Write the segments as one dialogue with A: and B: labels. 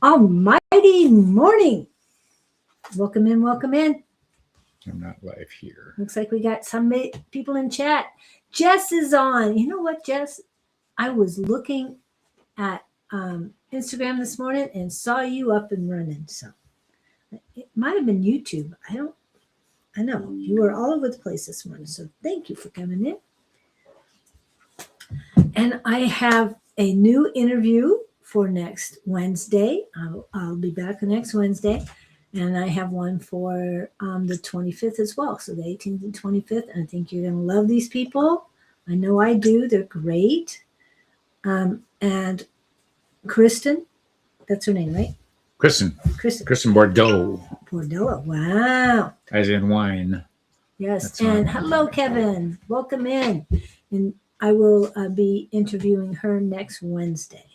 A: Almighty morning. Welcome in, welcome in.
B: I'm not live here.
A: Looks like we got some people in chat. Jess is on. You know what, Jess? I was looking at Instagram this morning and saw you up and running. So it might have been YouTube. I know. You were all over the place this morning. So thank you for coming in. And I have a new interview for next Wednesday. I'll be back next Wednesday. And I have one for the 25th as well. So the 18th and 25th. And I think you're going to love these people. I know I do. They're great. And Kristen, that's her name, right?
B: Kristen Bordeaux.
A: Bordeaux. Wow.
B: As in wine.
A: Yes.
B: That's
A: and
B: right.
A: Hello, Kevin. Welcome in. And I will be interviewing her next Wednesday.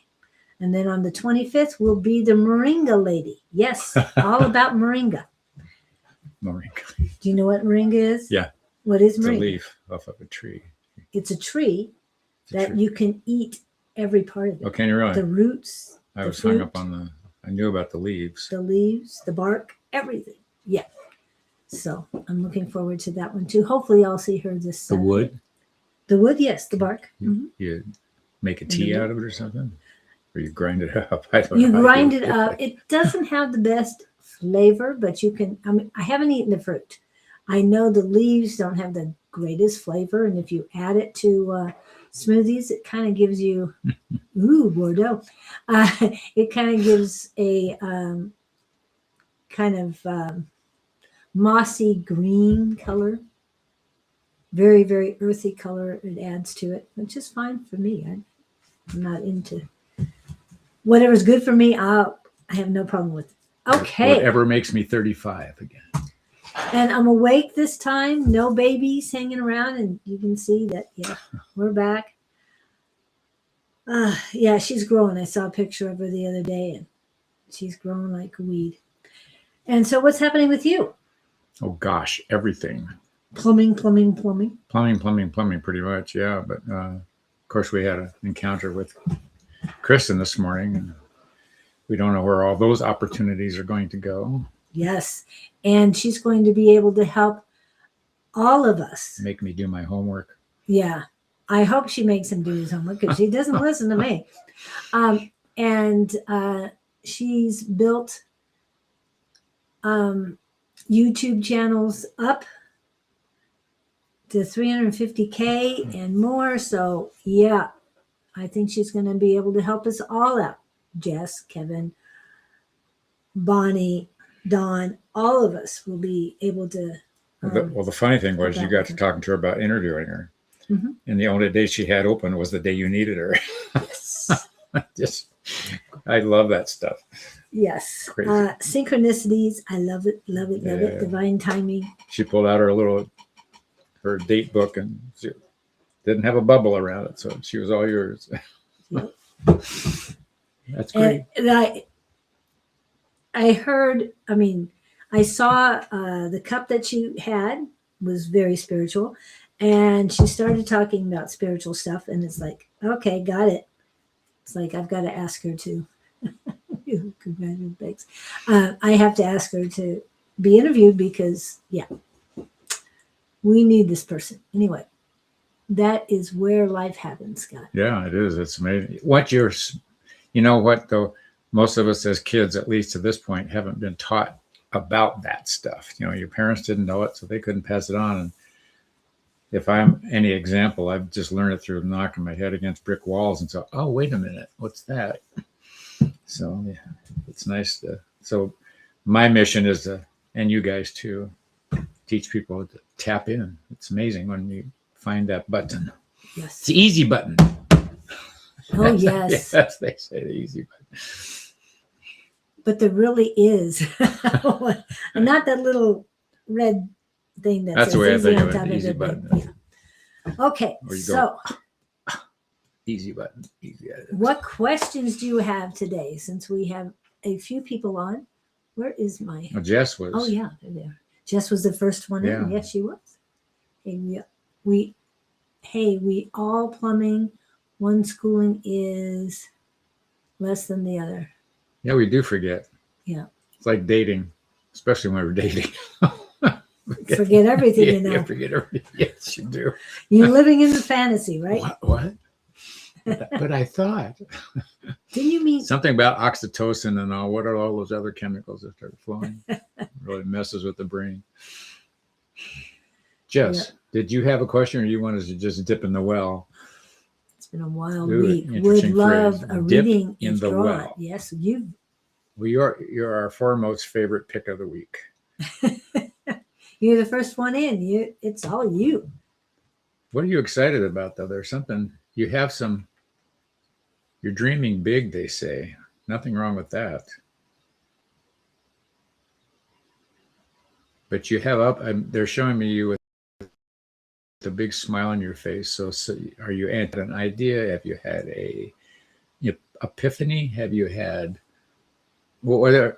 A: And then on the 25th will be the Moringa lady. Yes, all about Moringa.
B: Moringa.
A: Do you know what Moringa is?
B: Yeah.
A: What is
B: It's
A: Moringa?
B: a leaf off of a tree.
A: It's a tree that you can eat every part of it.
B: Oh, can you really?
A: The roots.
B: I was hung up on I knew about the leaves.
A: The leaves, the bark, everything. Yeah. So I'm looking forward to that one too. Hopefully I'll see her this
B: The
A: Saturday.
B: wood?
A: The wood, yes, the bark.
B: You make a tea out of it or something? Or you grind it up? I don't know.
A: You grind it up. It doesn't have the best flavor, but you can, I haven't eaten the fruit. I know the leaves don't have the greatest flavor. And if you add it to smoothies, it kind of gives you, Bordeaux. It kind of gives a kind of mossy green color. Very, very earthy color it adds to it, which is fine for me. I'm not into whatever's good for me. I have no problem with it. Okay.
B: Whatever makes me 35 again.
A: And I'm awake this time. No babies hanging around. And you can see that, yeah, we're back. Yeah, she's growing. I saw a picture of her the other day and she's growing like a weed. And so what's happening with you?
B: Oh, gosh, everything.
A: Plumbing.
B: Plumbing, pretty much, yeah. But, of course, we had an encounter with Kristen this morning, and we don't know where all those opportunities are going to go.
A: Yes. And she's going to be able to help all of us.
B: Make me do my homework.
A: Yeah. I hope she makes him do his homework because she doesn't listen to me. And she's built YouTube channels up to 350K and more. So, yeah, I think she's going to be able to help us all out. Jess, Kevin, Bonnie, Dawn, all of us will be able to.
B: Well, the funny thing was you got to talking to her about interviewing her. Mm-hmm. And the only day she had open was the day you needed her.
A: Yes.
B: I love that stuff.
A: Yes. Synchronicities. I love it. Love it. Love it. Divine timing.
B: She pulled out her date book and she didn't have a bubble around it. So she was all yours.
A: Yep.
B: That's great.
A: And I heard, I saw the cup that she had was very spiritual. And she started talking about spiritual stuff. And it's like, okay, got it. It's like, I've got to ask her to. Congratulations. I have to ask her to be interviewed because, yeah, we need this person. Anyway, that is where life happens, Scott.
B: Yeah, it is. It's amazing. You know what, though? Most of us as kids, at least to this point, haven't been taught about that stuff. You know, your parents didn't know it, so they couldn't pass it on. And if I'm any example, I've just learned it through knocking my head against brick walls and so, oh, wait a minute, what's that? So, yeah, it's nice so my mission is to, and you guys too, teach people to tap in. It's amazing when you find that button.
A: Yes.
B: It's the easy button.
A: Oh, yes.
B: Yes, they say the easy button.
A: But there really is. Not that little red thing that's
B: the way I think of
A: it,
B: easy button.
A: Yeah. Okay, so
B: easy button. Easy.
A: What questions do you have today? Since we have a few people on, where is my?
B: Well, Jess was.
A: Oh yeah, there. Jess was the first one in. Yes, she was. Okay, we all plumbing. One schooling is less than the other.
B: Yeah, we do forget.
A: Yeah.
B: It's like dating, especially when we're dating.
A: Forget everything,
B: Yeah,
A: you know.
B: you forget everything. Yes, you do.
A: You're living in the fantasy, right?
B: What? But I thought
A: Didn't you mean
B: something about oxytocin and all. What are all those other chemicals that start flowing? Really messes with the brain. Jess, did you have a question, or you wanted to just dip in the well?
A: it's been a wild
B: Ooh,
A: week? Would
B: interesting
A: love
B: phrase.
A: a
B: Dip
A: reading
B: in
A: if
B: the
A: drawn.
B: well.
A: Yes, you.
B: Well, you're our foremost favorite pick of the week.
A: You're the first one in. It's all you.
B: What are you excited about, though? There's something you have some. You're dreaming big, they say. Nothing wrong with that. But you have up. They're showing me you with a big smile on your face. So are you at an idea? Have you had a epiphany? Have you had what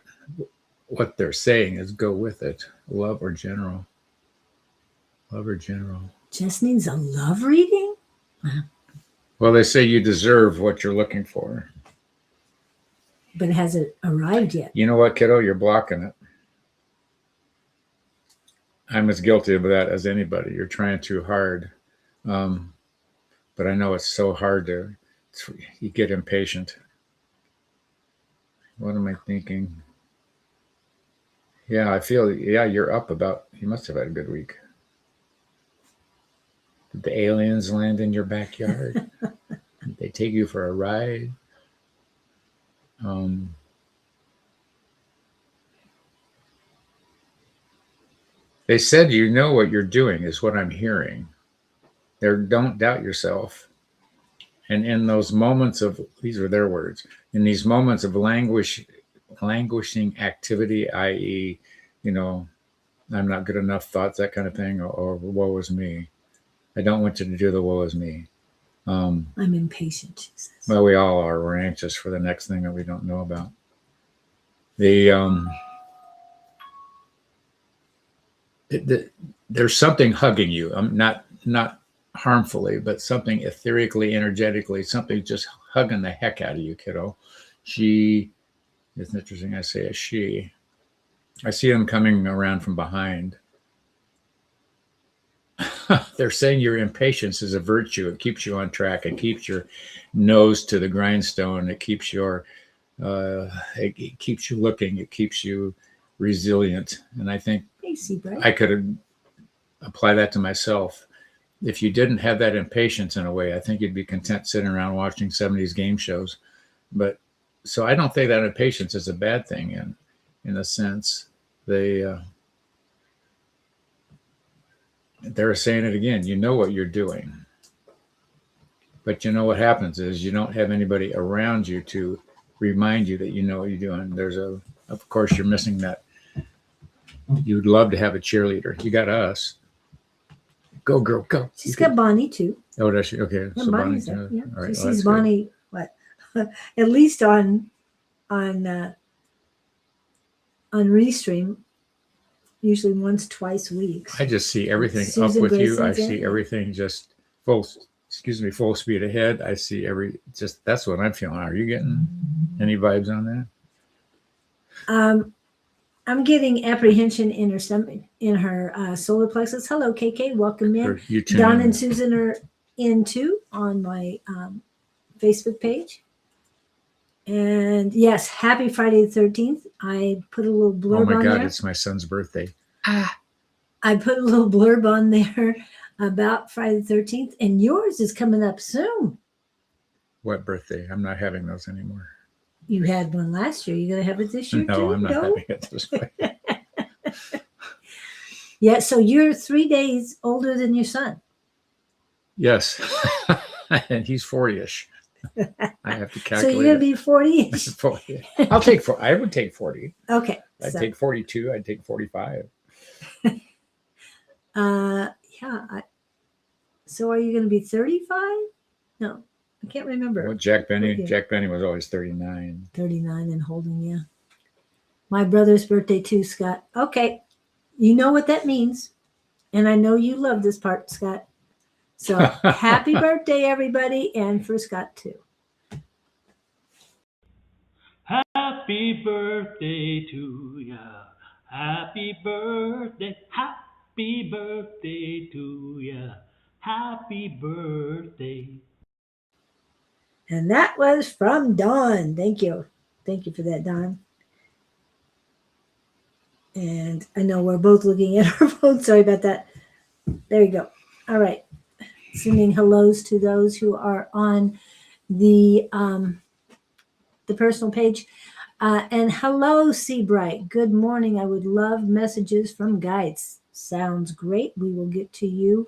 B: they're saying is go with it. Love or general. Love or general.
A: Just needs a love reading?
B: Well, they say you deserve what you're looking for.
A: But it hasn't arrived yet.
B: You know what, kiddo? You're blocking it. I'm as guilty of that as anybody. You're trying too hard. But I know it's so hard you get impatient. What am I thinking? Yeah, I feel, you're up about, you must have had a good week. Did the aliens land in your backyard? Did they take you for a ride? They said you know what you're doing is what I'm hearing. Don't doubt yourself. And in those moments of, these are their words, in these moments of languishing activity, i.e., I'm not good enough thoughts, that kind of thing, or woe is me. I don't want you to do the woe is me.
A: I'm impatient, she says.
B: Well, we all are. We're anxious for the next thing that we don't know about. There's something hugging you. Not harmfully, but something etherically, energetically, something just hugging the heck out of you, kiddo. It's interesting I say a she. I see them coming around from behind. They're saying your impatience is a virtue. It keeps you on track. It keeps your nose to the grindstone. It keeps it keeps you looking. It keeps you resilient. And I think I could apply that to myself. If you didn't have that impatience in a way, I think you'd be content sitting around watching 70s game shows. But so I don't think that impatience is a bad thing in a sense. They're saying it again. You know what you're doing. But you know what happens is you don't have anybody around you to remind you that you know what you're doing. Of course, you're missing that. You'd love to have a cheerleader. You got us. Go, girl, go.
A: She's got Bonnie, too.
B: Oh, does she? Okay.
A: Yeah,
B: so
A: Bonnie's there. Yeah.
B: All right,
A: she sees Bonnie, what? At least on Restream, usually once, twice a week.
B: I just see everything up with you. I see everything just full speed ahead. I see that's what I'm feeling. Are you getting any vibes on that?
A: I'm getting apprehension in her stomach, in her solar plexus. Hello, KK. Welcome in. Don and Susan are in too on my Facebook page. And yes, happy Friday the 13th. I put a little blurb on there. Oh my God,
B: it's my son's birthday.
A: I put a little blurb on there about Friday the 13th, and yours is coming up soon.
B: What birthday? I'm not having those anymore.
A: You had one last year. You going to have it this year too?
B: No, I'm not having it this way.
A: Yeah, so you're 3 days older than your son.
B: Yes. And he's 40-ish. I have to calculate.
A: So you're going to be 40-ish?
B: 40. I'll take 40. I would take 40.
A: Okay.
B: I'd take 42. I'd take 45.
A: So are you going to be 35? No, I can't remember.
B: Well, Jack Benny was always 39.
A: 39 and holding, yeah. My brother's birthday too, Scott. Okay. You know what that means. And I know you love this part, Scott. So happy birthday, everybody. And for Scott too.
C: Happy Happy birthday to ya. Happy birthday. Happy birthday to ya. Happy birthday.
A: And that was from Dawn. Thank you. Thank you for that, Dawn. And I know we're both looking at our phones. Sorry about that. There you go. All right. Sending hellos to those who are on the personal page. And hello, Seabright. Good morning. I would love messages from guides. Sounds great. We will get to you.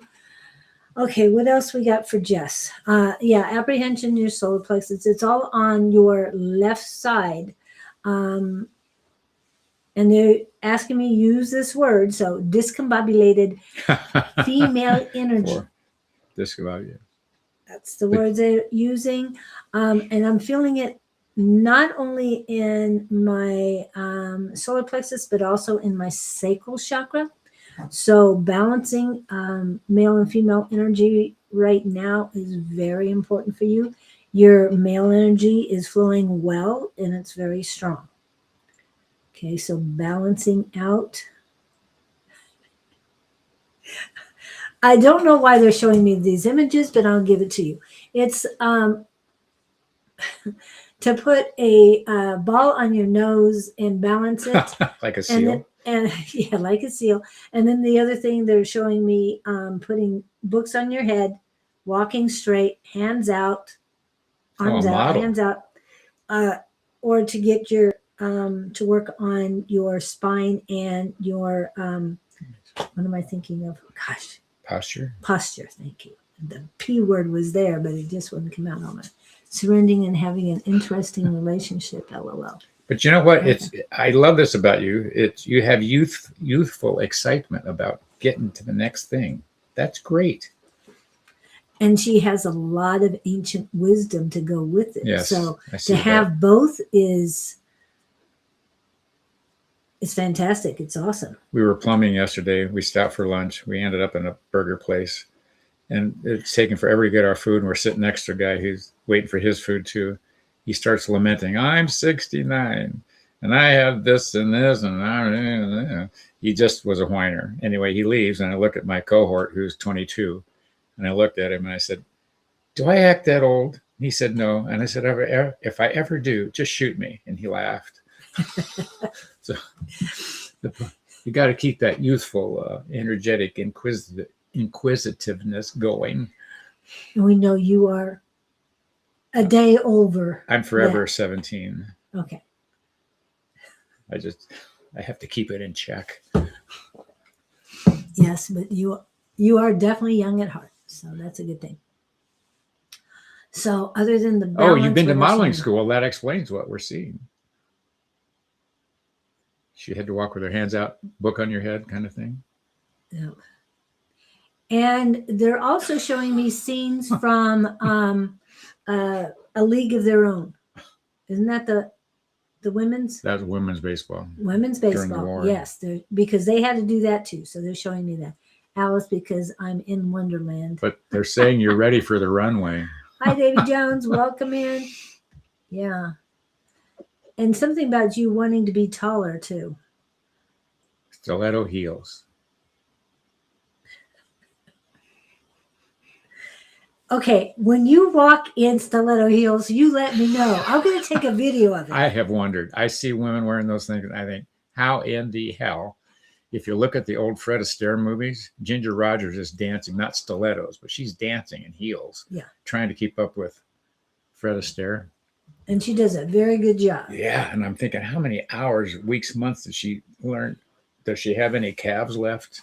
A: Okay, what else we got for Jess? Yeah, apprehension, your solar plexus. It's all on your left side. And they're asking me to use this word. So discombobulated female energy.
B: Discombobulated.
A: That's the words they're using. And I'm feeling it not only in my solar plexus, but also in my sacral chakra. So balancing male and female energy right now is very important for you. Your male energy is flowing well and it's very strong. Okay, so balancing out. I don't know why they're showing me these images, but I'll give it to you. It's to put a ball on your nose and balance it.
B: Like a seal.
A: And yeah, like a seal. And then the other thing they're showing me, putting books on your head, walking straight, hands out, arms out, hands out, or to get your to work on your spine and your what am I thinking of? Gosh,
B: Posture.
A: Thank you. The P word was there, but it just wouldn't come out on it. Surrendering and having an interesting relationship. LOL.
B: But you know what? I love this about you. You have youthful excitement about getting to the next thing. That's great.
A: And she has a lot of ancient wisdom to go with it.
B: Yes,
A: so to have both is fantastic. It's awesome.
B: We were plumbing yesterday. We stopped for lunch. We ended up in a burger place. And it's taking forever to get our food. And we're sitting next to a guy who's waiting for his food too. He starts lamenting, I'm 69 and I have this and this. And he just was a whiner. Anyway, he leaves and I look at my cohort who's 22 and I looked at him and I said, do I act that old? He said, no. And I said, if I ever do, just shoot me. And he laughed. So you got to keep that youthful, energetic, inquisitiveness going.
A: And we know you are a day over.
B: I'm forever 17.
A: Okay.
B: I have to keep it in check.
A: Yes, but you are definitely young at heart. So that's a good thing. So other than the balance,
B: you've been to modeling school. That explains what we're seeing. She had to walk with her hands out, book on your head kind of thing.
A: Yeah. And they're also showing me scenes from A League of Their Own. Isn't that the women's?
B: That was women's baseball.
A: Women's baseball.
B: During the war.
A: Yes, because they had to do that too. So they're showing me that. Alice, because I'm in Wonderland.
B: But they're saying you're ready for the runway.
A: Hi, Davy Jones. Welcome in. Yeah. And something about you wanting to be taller too.
B: Stiletto heels.
A: Okay, when you walk in stiletto heels, you let me know. I'm going to take a video of it.
B: I have wondered. I see women wearing those things, and I think, how in the hell? If you look at the old Fred Astaire movies, Ginger Rogers is dancing, not stilettos, but she's dancing in heels.
A: Yeah.
B: Trying to keep up with Fred Astaire.
A: And she does a very good job.
B: Yeah, and I'm thinking, how many hours, weeks, months did she learn? Does she have any calves left?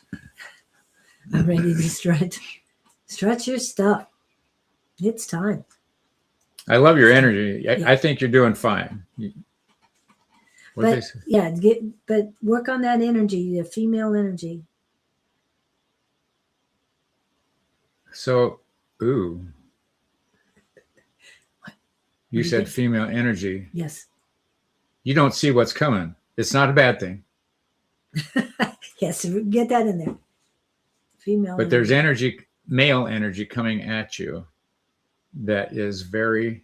A: I'm ready to stretch. Stretch your stuff. It's time.
B: I love your energy. I think you're doing fine.
A: But work on that energy, the female energy.
B: So, you said female energy.
A: Yes.
B: You don't see what's coming. It's not a bad thing.
A: Yes, get that in there. Female.
B: But there's energy, male energy coming at you that is very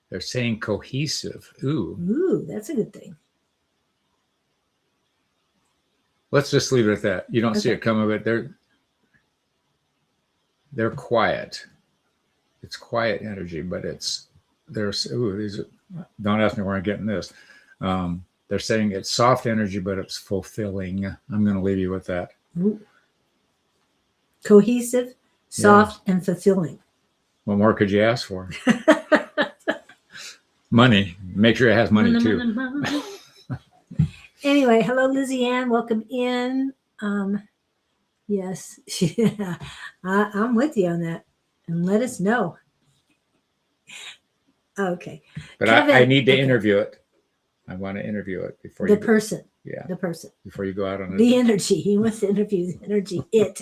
B: They're saying cohesive. Ooh.
A: Ooh, that's a good thing.
B: Let's just leave it at that. You don't see
A: Okay.
B: it coming, but they're quiet. It's quiet energy, but these don't ask me where I'm getting this. They're saying it's soft energy, but it's fulfilling. I'm going to leave you with that.
A: Ooh. Cohesive, soft, and fulfilling.
B: What more could you ask for? Money. Make sure it has money too.
A: Money. Anyway, hello, Lizzie Ann. Welcome in. Yes, yeah, I'm with you on that. And let us know. Okay.
B: But
A: Kevin,
B: I need to
A: okay.
B: interview it. I want to interview it before
A: The person.
B: Yeah.
A: The person.
B: Before you go out on
A: The energy. He wants to interview the energy. It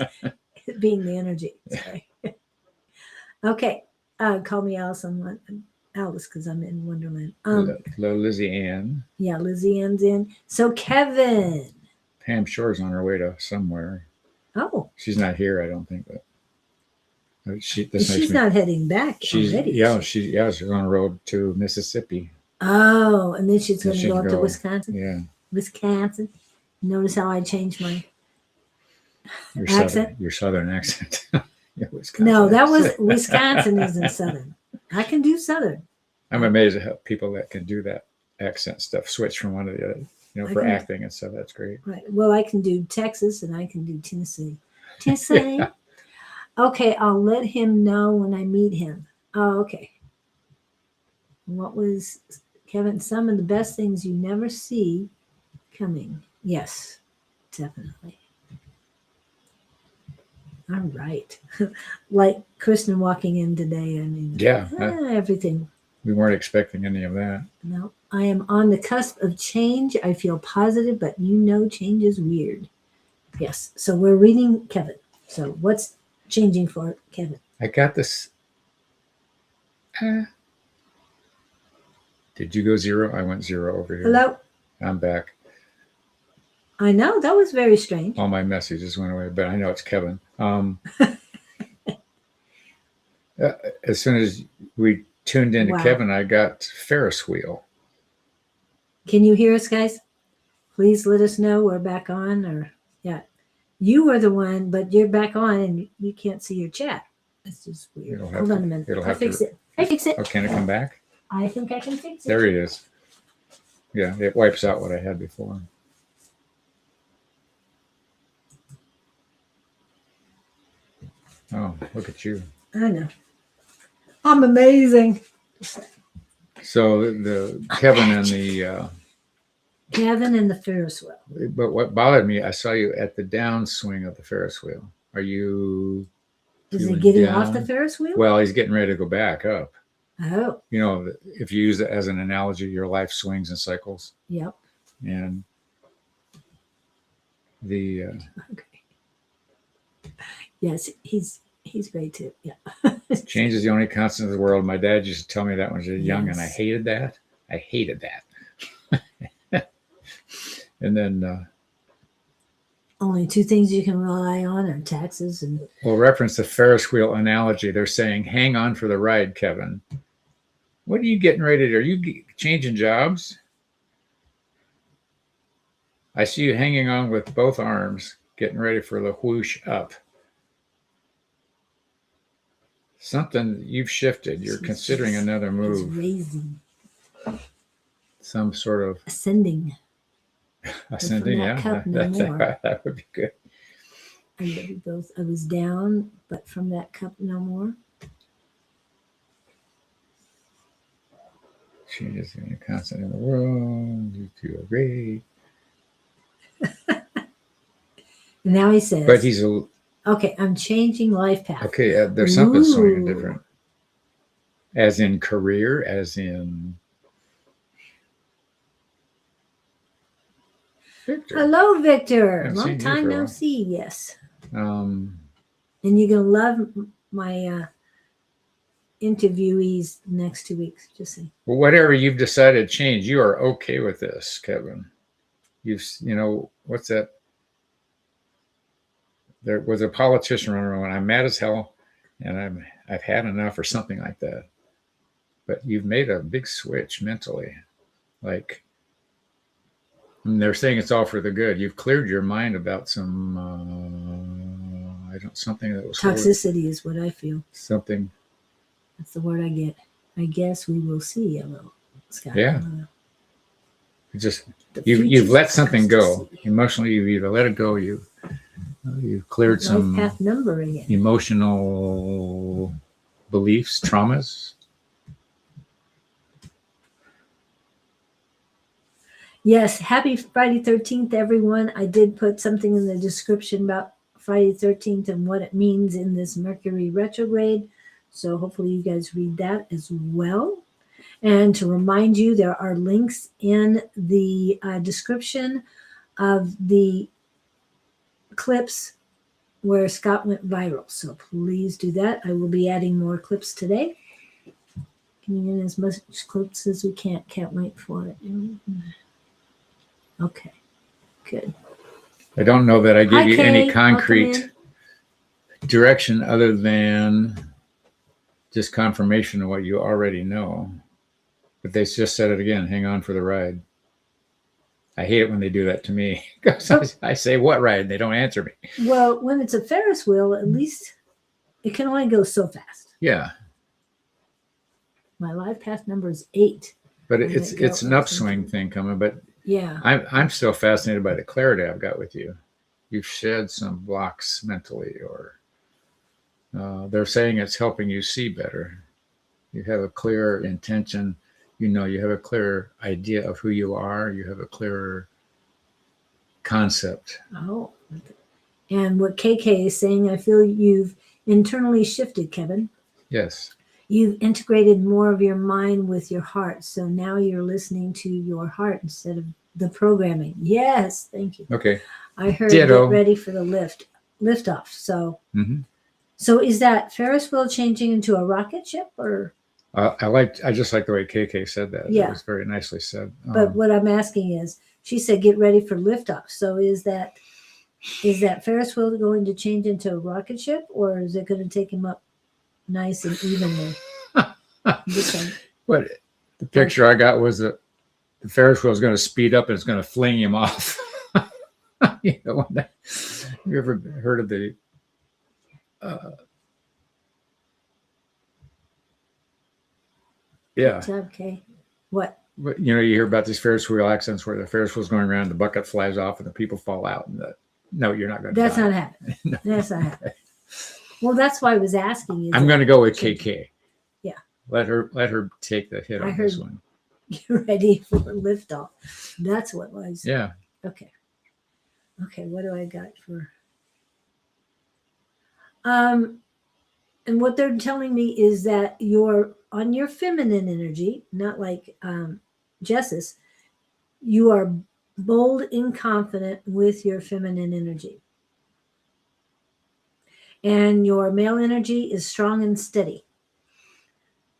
A: being the energy. Sorry. Okay. Call me Alice because I'm in Wonderland.
B: Hello, Lizzie Ann.
A: Yeah, Lizzie Ann's in. So Kevin.
B: Pam Shore's on her way to somewhere.
A: Oh.
B: She's not here, I don't think, but
A: She's not heading back already.
B: She's on the road to Mississippi.
A: Oh, and then she's going to go up to Wisconsin.
B: Yeah.
A: Wisconsin. Notice how I changed my
B: accent. Your southern accent.
A: No, that was Wisconsin isn't southern. I can do southern.
B: I'm amazed at how people that can do that accent stuff switch from one to the other. For acting and stuff. That's great.
A: Right. Well, I can do Texas and I can do Tennessee. Tennessee. Yeah. Okay, I'll let him know when I meet him. Oh, okay. What was Kevin? Some of the best things you never see coming. Yes, definitely. All right. Like Kristen walking in today. I mean, everything.
B: We weren't expecting any of that.
A: No, I am on the cusp of change. I feel positive, but change is weird. Yes. So we're reading Kevin. So what's changing for Kevin?
B: I got this. Did you go 0? I went 0 over here.
A: Hello?
B: I'm back.
A: I know. That was very strange.
B: All my messages went away, but I know it's Kevin. As soon as we tuned into Kevin, I got Ferris wheel.
A: Can you hear us, guys? Please let us know we're back on. You were the one, but you're back on and you can't see your chat. It's just weird. Hold on a minute. I'll fix it. I fix it.
B: Oh, can it come back?
A: I think I can fix it.
B: There it is. Yeah, it wipes out what I had before. Oh, look at you.
A: I know. I'm amazing.
B: So the Kevin and the
A: Ferris wheel.
B: But what bothered me, I saw you at the downswing of the Ferris wheel. Are you?
A: Is he getting off the Ferris wheel?
B: Well, he's getting ready to go back up.
A: Oh.
B: If you use it as an analogy, your life swings and cycles.
A: Yep.
B: And the.
A: Okay. Yes, he's great too. Yeah.
B: Change is the only constant of the world. My dad used to tell me that when I was young, and I hated that. And then
A: only 2 things you can rely on are taxes and.
B: Well, reference the Ferris wheel analogy. They're saying, "Hang on for the ride, Kevin." What are you getting ready to? Are you changing jobs? I see you hanging on with both arms, getting ready for the whoosh up. Something you've shifted. You're considering another move.
A: It's raising.
B: Some sort of
A: ascending.
B: Ascending, yeah. That would be good.
A: I was down, but from that cup no more.
B: Change is the only constant in the world. You two are great.
A: Now he says.
B: But he's
A: okay, I'm changing life path.
B: Okay, there's something swinging different. As in career, as in Victor.
A: Hello, Victor. Long time no see. Yes. And you're gonna love my interviewees next 2 weeks. Just saying.
B: Well, whatever you've decided to change, you are okay with this, Kevin. What's that? There was a politician running around. I'm mad as hell, and I've had enough, or something like that. but you've made a big switch mentally. Like, and they're saying it's all for the good. You've cleared your mind about some, something that was
A: Toxicity is what I feel.
B: something.
A: That's the word I get. I guess we will see. Hello, Scott.
B: Yeah. Just
A: The
B: you've
A: future's
B: let something go
A: ecstasy.
B: emotionally. You've either let it go. You've cleared
A: Life
B: some
A: path number again.
B: emotional beliefs, traumas.
A: Yes, happy Friday 13th, everyone. I did put something in the description about Friday 13th and what it means in this Mercury retrograde. So hopefully you guys read that as well. And to remind you, there are links in the description of the clips where Scott went viral. So please do that. I will be adding more clips today. Getting in as much clips as we can. Can't wait for it. Okay, good.
B: I don't know that I give
A: Hi,
B: you
A: Kay.
B: any
A: Welcome
B: concrete
A: in.
B: direction other than just confirmation of what you already know. But they just said it again. Hang on for the ride. I hate it when they do that to me. I say, what ride? They don't answer me.
A: Well, when it's a Ferris wheel, at least it can only go so fast.
B: Yeah.
A: My life path number is 8.
B: But
A: Let
B: it's
A: it go.
B: an upswing thing coming. But
A: Yeah.
B: I'm still fascinated by the clarity I've got with you. You've shed some blocks mentally, or they're saying it's helping you see better. You have a clear intention. You know, you have a clear idea of who you are. You have a clearer concept.
A: Oh. And what KK is saying, I feel you've internally shifted, Kevin.
B: Yes.
A: You've integrated more of your mind with your heart. So now you're listening to your heart instead of the programming. Yes. Thank you.
B: Okay.
A: I heard
B: Ditto.
A: get ready for the lift off. So,
B: Mm-hmm.
A: so is that Ferris wheel changing into a rocket ship or?
B: I just like the way KK said that.
A: Yeah.
B: It was very nicely said.
A: But what I'm asking is, she said, get ready for liftoff. So is that Ferris wheel going to change into a rocket ship, or is it going to take him up nice and evenly?
B: But the picture I got was that the Ferris wheel is going to speed up and it's going to fling him off. You know, you ever heard of the yeah.
A: Good job, Kay. What?
B: But, you know, you hear about these Ferris wheel accidents where the Ferris wheel's going around, the bucket flies off, and the people fall out. And no, you're not going to.
A: That's
B: die.
A: not happening.
B: No.
A: That's not happening. Well, that's why I was asking.
B: I'm going to go with KK.
A: Yeah.
B: Let her take the hit on this one.
A: Get ready for liftoff. That's what was.
B: Yeah.
A: Okay. Okay. What do I got for? And what they're telling me is that you're on your feminine energy, not like Jess's. You are bold and confident with your feminine energy. And your male energy is strong and steady.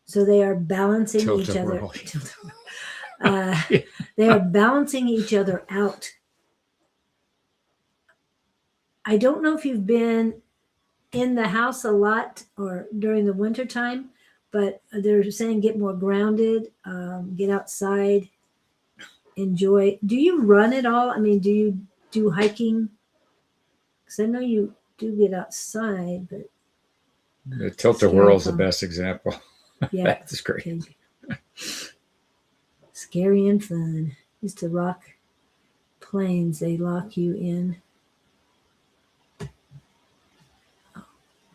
A: So they are balancing each other. They are balancing each other out. I don't know if you've been in the house a lot or during the winter time, but they're saying get more grounded, get outside, enjoy. Do you run at all? I mean, do you do hiking? Because I know you do get outside, but
B: The tilt-a-whirl's the best example.
A: yeah,
B: That's great.
A: okay. Scary and fun. Used to rock planes. They lock you in.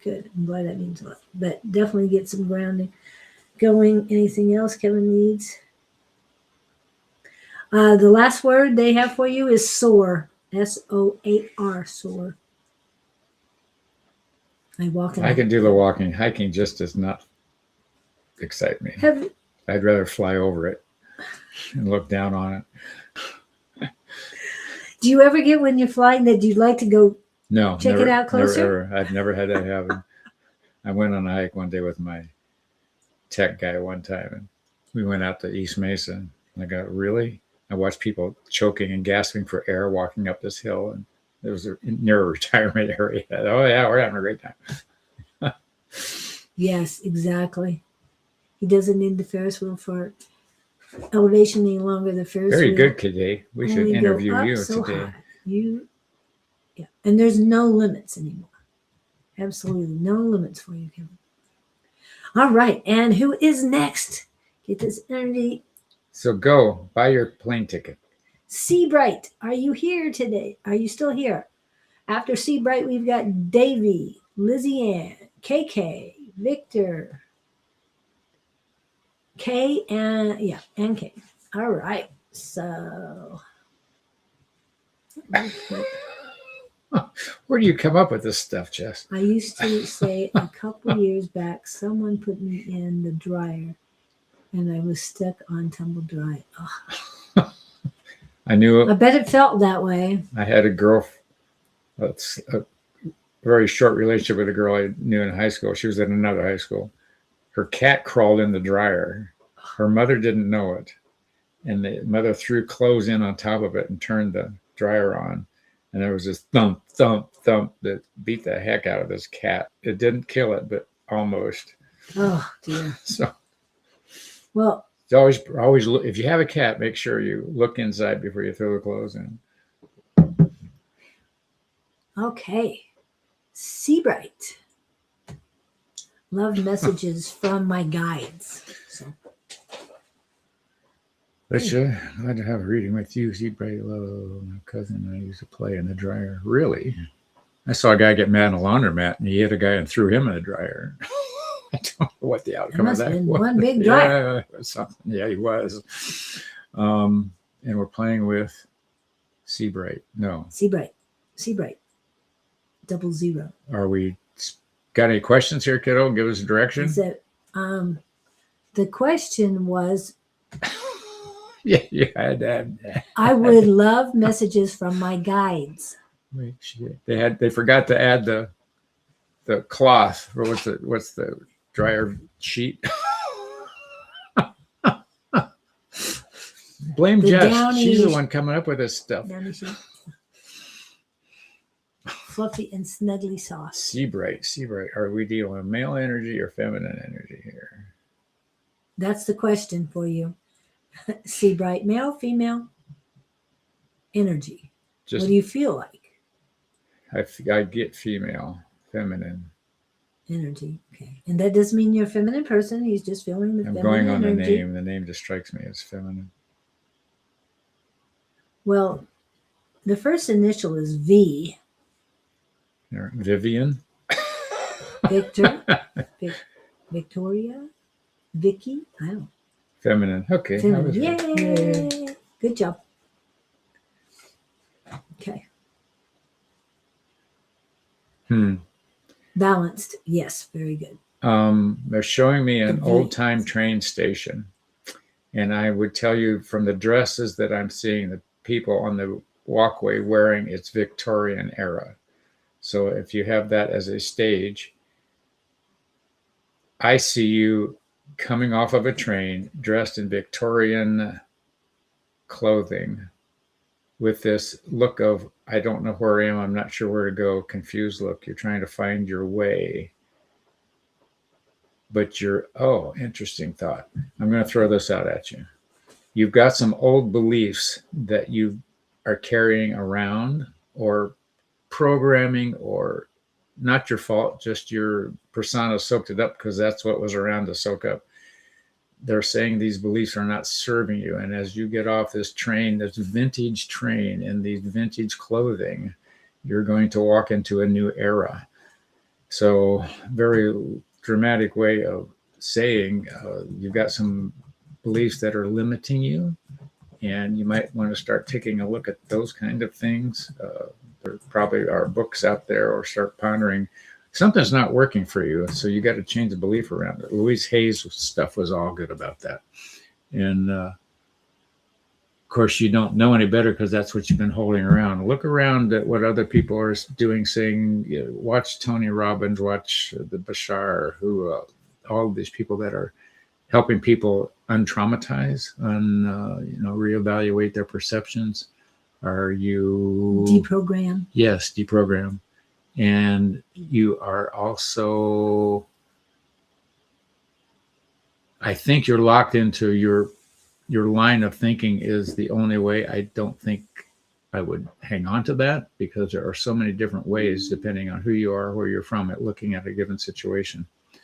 A: Good. I'm glad that means a lot. But definitely get some grounding going. Anything else Kevin needs? The last word they have for you is soar. SOAR, soar.
B: I can do the walking. Hiking just does not excite me. I'd rather fly over it and look down on it.
A: Do you ever get when you're flying that you'd like to go
B: No,
A: check
B: never,
A: it out closer?
B: Never, ever. I've never had that happen. I went on a hike one day with my tech guy one time, and we went out to East Mesa. And I go, really? I watched people choking and gasping for air walking up this hill, and it was near a retirement area. Oh yeah, we're having a great time.
A: Yes, exactly. He doesn't need the Ferris wheel for elevation any longer. The Ferris
B: Very
A: wheel
B: good, today. We should
A: only go
B: interview
A: up
B: you
A: so
B: today.
A: high. Yeah, and there's no limits anymore. Absolutely no limits for you, Kevin. All right, and who is next? Get this energy.
B: So go buy your plane ticket.
A: Seabright, are you here today? Are you still here? After Seabright, we've got Davy, Lizzie Ann, KK, Victor, K, and K. All right, so
B: Where do you come up with this stuff, Jess?
A: I used to say a couple years back, someone put me in the dryer, and I was stuck on tumble dry. Oh,
B: I knew
A: I bet it felt that way.
B: I had a girl, a very short relationship with a girl I knew in high school. She was in another high school. Her cat crawled in the dryer. Her mother didn't know it. And the mother threw clothes in on top of it and turned the dryer on. And there was this thump, thump, thump that beat the heck out of this cat. It didn't kill it, but almost.
A: Oh dear.
B: So
A: Well,
B: it's always look, if you have a cat, make sure you look inside before you throw the clothes in.
A: okay. Seabright. Love messages from my guides. So
B: But glad to have a reading with you. Seabright, love, my cousin and I used to play in the dryer. Really? I saw a guy get mad in a laundromat, and he hit a guy and threw him in the dryer. I don't know what the outcome of
A: must
B: that
A: have been
B: was.
A: one big dryer.
B: Yeah, it was something. Yeah, he was. And we're playing with Seabright. No.
A: Seabright. 00.
B: Are we got any questions here, kiddo? Give us a direction.
A: Is that the question was,
B: Yeah, you had to have that.
A: I would love messages from my guides.
B: Wait, they forgot to add the cloth. Or what's the dryer sheet? Blame
A: The
B: Jess.
A: downy-
B: She's the one coming up with this stuff.
A: Downy sheet. Fluffy and snuggly sauce.
B: Seabright. Are we dealing with male energy or feminine energy here?
A: That's the question for you. Seabright, male, female, energy.
B: Just
A: What do you feel like?
B: I get female, feminine.
A: Energy. Okay. And that doesn't mean you're a feminine person. He's just feeling the
B: I'm
A: feminine
B: going on
A: energy.
B: the name. The name just strikes me as feminine.
A: Well, the first initial is V.
B: Vivian.
A: Victor. Victoria. Vicky. I don't know.
B: Feminine. Okay. I
A: Feminine.
B: was right.
A: Yay. Good job. Okay. Balanced. Yes. Very good.
B: They're showing me an
A: The V.
B: old time train station. And I would tell you from the dresses that I'm seeing, the people on the walkway wearing, it's Victorian era. So if you have that as a stage, I see you coming off of a train dressed in Victorian clothing with this look of, I don't know where I am, I'm not sure where to go, confused look. You're trying to find your way. But interesting thought. I'm going to throw this out at you. You've got some old beliefs that you are carrying around or programming, or not your fault, just your persona soaked it up because that's what was around to soak up. They're saying these beliefs are not serving you. And as you get off this train, this vintage train in these vintage clothing, you're going to walk into a new era. So very dramatic way of saying you've got some beliefs that are limiting you, and you might want to start taking a look at those kind of things. There probably are books out there, or start pondering something's not working for you. So you got to change the belief around it. Louise Hay's stuff was all good about that. And of course, you don't know any better because that's what you've been holding around. Look around at what other people are doing, saying, watch Tony Robbins, watch the Bashar, who all of these people that are helping people untraumatize, reevaluate their perceptions. Are you
A: Deprogram?
B: Yes, deprogram. And you are also I think you're locked into your line of thinking is the only way. I don't think I would hang on to that, because there are so many different ways, depending on who you are, where you're from, at looking at a given situation.
A: I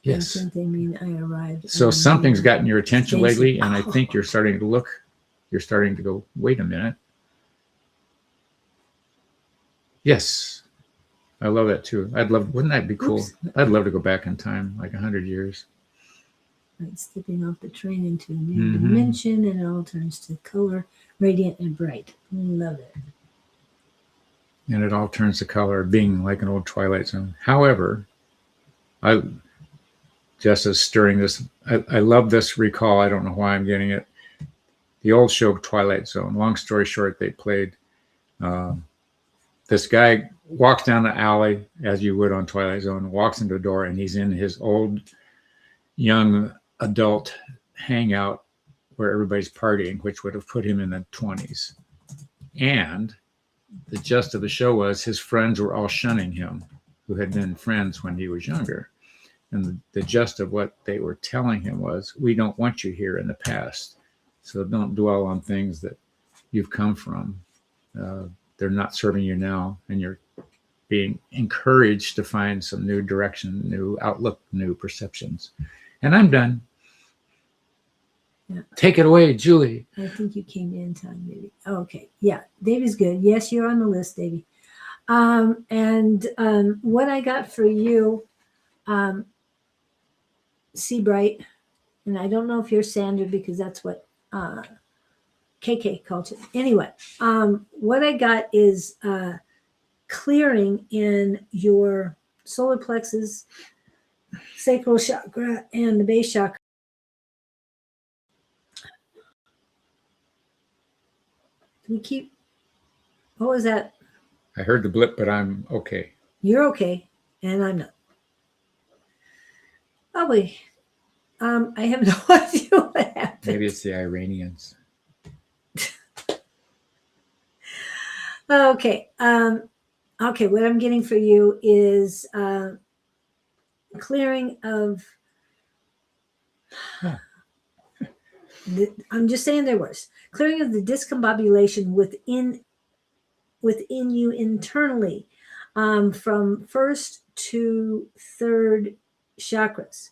B: Yes.
A: think they mean I arrived.
B: So something's gotten your attention
A: Stacy.
B: lately, and I think you're starting to look. You're starting to go, wait a minute. Yes. I love that too. Wouldn't that be cool?
A: Oops.
B: I'd love to go back in time, like 100 years.
A: Like stepping off the train into a new dimension, and it all turns to color, radiant and bright. Love it.
B: And it all turns to color, being like an old Twilight Zone. However, just as stirring this, I love this recall. I don't know why I'm getting it. The old show Twilight Zone. Long story short, they played. This guy walks down the alley, as you would on Twilight Zone, walks into the door, and he's in his old, young adult hangout where everybody's partying, which would have put him in the 20s. And the gist of the show was his friends were all shunning him, who had been friends when he was younger. And the gist of what they were telling him was, we don't want you here in the past. So don't dwell on things that you've come from. They're not serving you now, and you're being encouraged to find some new direction, new outlook, new perceptions. And I'm done.
A: Yeah.
B: Take it away, Julie.
A: I think you came in time, maybe. Oh, okay. Yeah, Davey's good. Yes, you're on the list, Davey. What I got for you, Seabright, and I don't know if you're Sandra, because that's what KK called it. Anyway, what I got is clearing in your solar plexus, sacral chakra, and the base chakra. We keep. What was that?
B: I heard the blip, but I'm okay.
A: You're okay, and I'm not. Oh wait, I have no idea what happened.
B: Maybe it's the Iranians.
A: Okay. Okay. What I'm getting for you is clearing of. I'm just saying there was clearing of the discombobulation within you internally, from first to third chakras.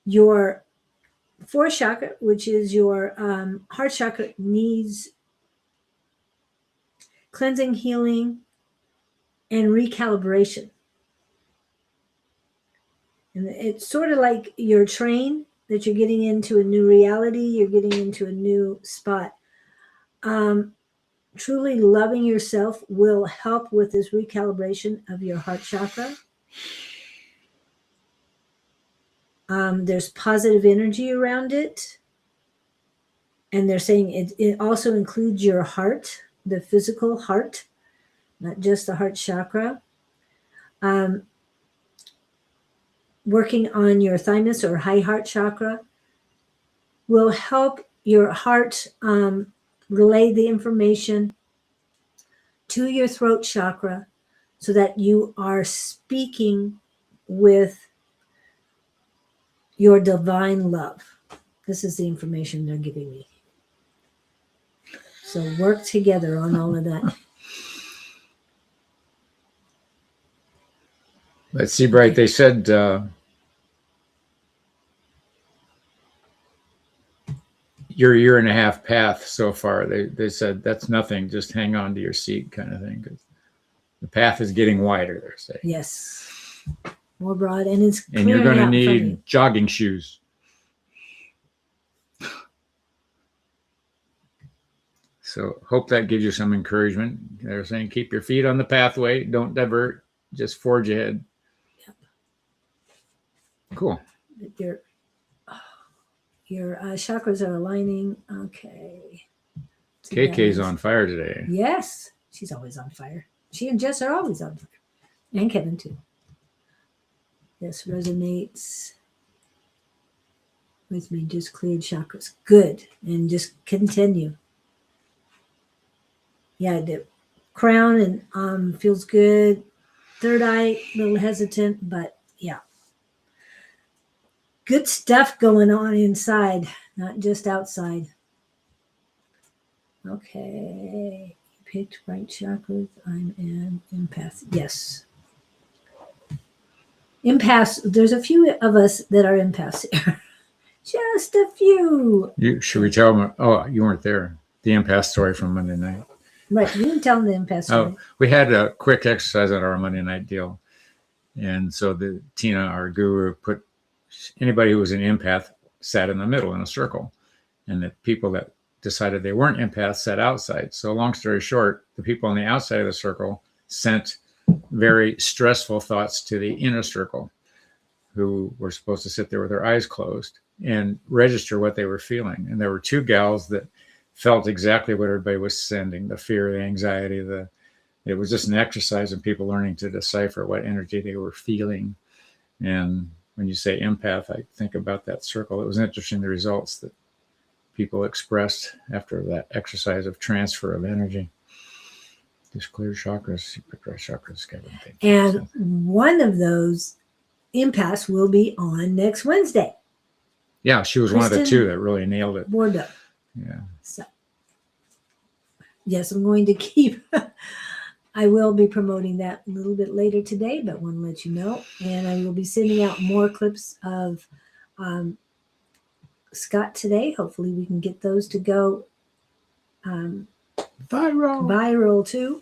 A: Your fourth chakra, which is your heart chakra, needs cleansing, healing, and recalibration. And it's sort of like your train that you're getting into a new reality, you're getting into a new spot. Truly loving yourself will help with this recalibration of your heart chakra. There's positive energy around it. And they're saying it also includes your heart, the physical heart, not just the heart chakra. Working on your thymus or high heart chakra will help your heart relay the information to your throat chakra so that you are speaking with your divine love. This is the information they're giving me. So work together on all of that.
B: Let's see, Bright. They said your year and a half path so far. They said that's nothing. Just hang on to your seat, kind of thing. 'Cause the path is getting wider. They're saying.
A: Yes, more broad, and it's
B: and you're going to
A: clearing out in front of you.
B: need jogging shoes. So hope that gives you some encouragement. They're saying keep your feet on the pathway. Don't divert. Just forge ahead.
A: Yep.
B: Cool.
A: Your chakras are aligning. Okay. So
B: KK's on fire today.
A: Yes, she's always on fire. She and Jess are always on fire, and Kevin too. This resonates with me. Just cleared chakras. Good, and just continue. Yeah, the crown and feels good. Third eye, a little hesitant, but yeah. Good stuff going on inside, not just outside. Okay. You picked right chakras. I'm an empath. Yes. Empaths, there's a few of us that are empaths here. Just a few.
B: Should we tell them? Oh, you weren't there. The empath story from Monday night.
A: Right. You can tell them the empath story.
B: Oh, we had a quick exercise on our Monday night deal. And so Tina, our guru, put anybody who was an empath sat in the middle in a circle. And the people that decided they weren't empaths sat outside. So long story short, the people on the outside of the circle sent very stressful thoughts to the inner circle, who were supposed to sit there with their eyes closed and register what they were feeling. And there were two gals that felt exactly what everybody was sending, the fear, the anxiety, it was just an exercise in people learning to decipher what energy they were feeling. And when you say empath, I think about that circle. It was interesting, the results that people expressed after that exercise of transfer of energy. Just clear chakras, right chakras,
A: and one of those empaths will be on next Wednesday.
B: Yeah, she was one of the two that really nailed it.
A: Bordeaux.
B: Yeah.
A: So, yes, I'm going to keep. I will be promoting that a little bit later today, but want to let you know. And I will be sending out more clips of Scott today. Hopefully, we can get those to go viral too.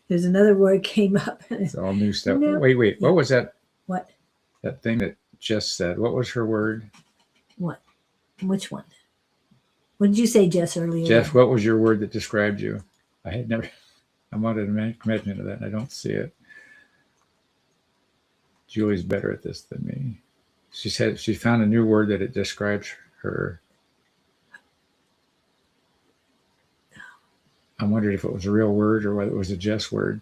A: There's another word came up.
B: It's all new stuff.
A: No.
B: Wait. What was that?
A: What?
B: That thing that Jess said. What was her word?
A: What? Which one? What did you say, Jess, earlier?
B: Jeff, what was your word that described you? I wanted to mention that, and I don't see it. Julie's better at this than me. She said she found a new word that it describes her. I wondered if it was a real word or whether it was a Jess word.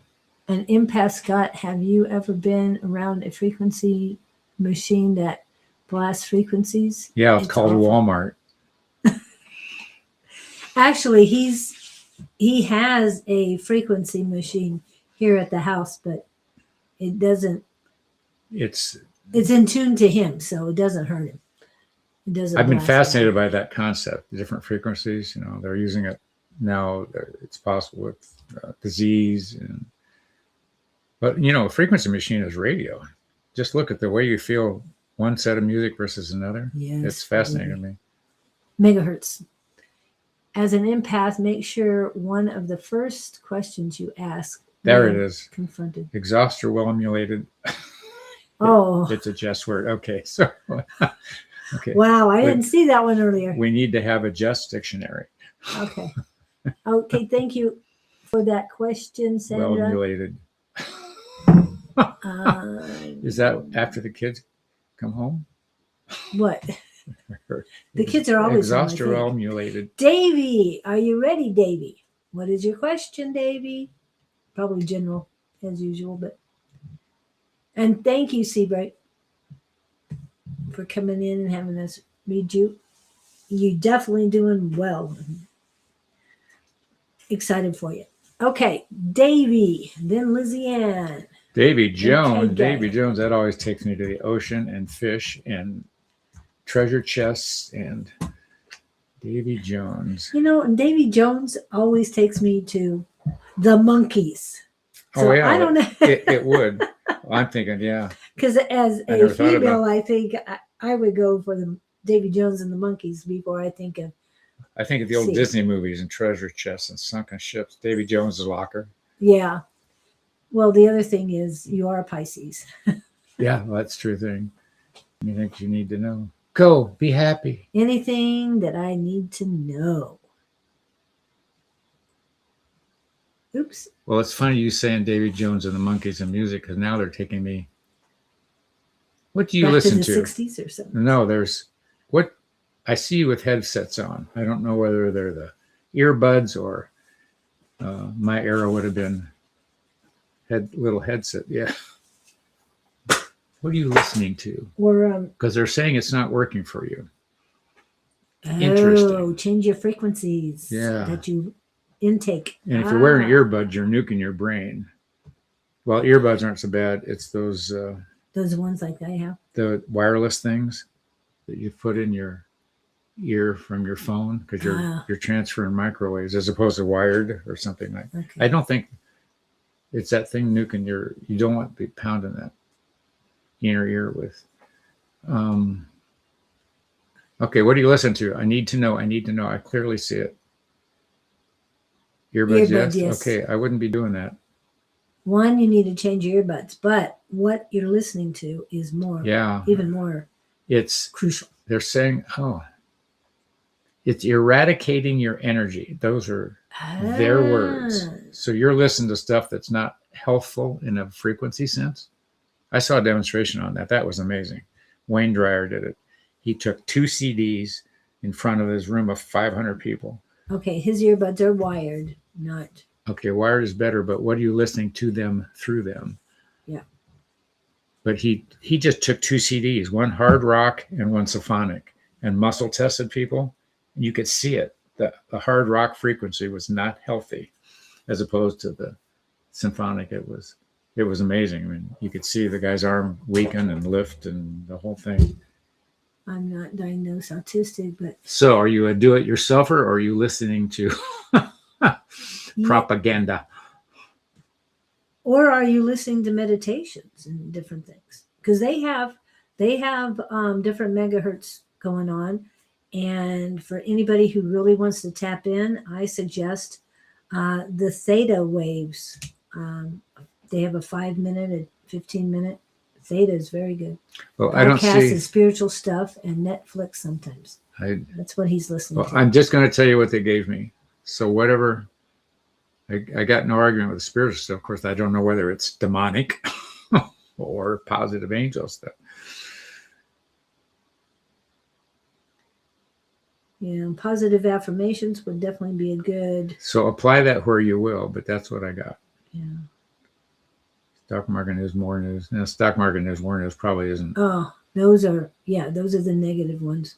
A: An empath, Scott, have you ever been around a frequency machine that blasts frequencies?
B: Yeah, it's called awful. Walmart.
A: Actually, he has a frequency machine here at the house, but it doesn't. It's in tune to him, so it doesn't hurt him. It doesn't.
B: I've been fascinated by that concept. The different frequencies, they're using it now. It's possible with disease, but a frequency machine is radio. Just look at the way you feel one set of music versus another.
A: Yes,
B: it's fascinating to me.
A: Megahertz. As an empath, make sure one of the first questions you ask.
B: There it is.
A: Confronted.
B: Exhaust or well emulated.
A: Oh.
B: It's a Jess word. Okay. So, okay.
A: Wow. I didn't see that one earlier.
B: We need to have a Jess dictionary.
A: Okay. Okay. Thank you for that question, Sandra.
B: Well emulated. Is that after the kids come home?
A: What? The kids are always
B: exhaust or well emulated.
A: Davy, are you ready, Davy? What is your question, Davy? Probably general as usual, but. And thank you, Seabright, for coming in and having us read you. You're definitely doing well. Excited for you. Okay, Davy, then Lizzie Ann.
B: Davy Jones. Davy Jones, that always takes me to the ocean and fish and treasure chests and Davy Jones.
A: And Davy Jones always takes me to the monkeys. So
B: oh, yeah.
A: I don't know.
B: it would. Well, I'm thinking, yeah.
A: Because as a female, I think I would go for the Davy Jones and the monkeys before I think of.
B: I think of the old Disney movies and treasure chests and sunken ships. Davy Jones' locker.
A: Yeah. Well, the other thing is you are a Pisces.
B: Yeah, well, that's a true thing. Anything you need to know. Go, be happy.
A: Anything that I need to know. Oops.
B: Well, it's funny you saying Davy Jones and the Monkeys and music, because now they're taking me. What do you listen to?
A: The 60s or something?
B: No, what I see you with headsets on. I don't know whether they're the earbuds or my era would have been little headset. Yeah. What are you listening to? Because they're saying it's not working for you. Interesting.
A: Change your frequencies.
B: Yeah.
A: That you intake.
B: And if you're wearing earbuds, you're nuking your brain. Well, earbuds aren't so bad. It's those
A: Those ones like I have.
B: The wireless things that you put in your ear from your phone because you're transferring microwaves as opposed to wired or something like.
A: Okay.
B: I don't think it's that thing nuking you don't want to be pounding that inner ear with. Okay, what do you listen to? I need to know. I clearly see it. Earbuds, yes. Okay, I wouldn't be doing that.
A: One, you need to change your earbuds, but what you're listening to is even more
B: it's
A: crucial.
B: They're saying, it's eradicating your energy. Those are their words. So you're listening to stuff that's not healthful in a frequency sense. I saw a demonstration on that. That was amazing. Wayne Dyer did it. He took 2 CDs in front of his room of 500 people.
A: Okay, his earbuds are wired, not.
B: Okay, wired is better, but what are you listening to them through them?
A: Yeah.
B: But he just took 2 CDs, one hard rock and one symphonic, and muscle tested people. And you could see it. The hard rock frequency was not healthy as opposed to the symphonic. It was amazing. I mean, you could see the guy's arm weaken and lift and the whole thing.
A: I'm not diagnosed autistic, but.
B: So are you a do-it-yourselfer or are you listening to propaganda?
A: Or are you listening to meditations and different things? Because they have different megahertz going on. And for anybody who really wants to tap in, I suggest the theta waves. They have a 5-minute and 15-minute. Theta is very good.
B: Well, I don't see
A: spiritual stuff and Netflix sometimes. That's what he's listening to.
B: I'm just going to tell you what they gave me. So whatever, I got no argument with the spiritual stuff. Of course, I don't know whether it's demonic or positive angel stuff.
A: Yeah, positive affirmations would definitely be a good.
B: So apply that where you will, but that's what I got.
A: Yeah.
B: Stock market news, more news. Now, stock market news, more news probably isn't.
A: Oh, those are the negative ones.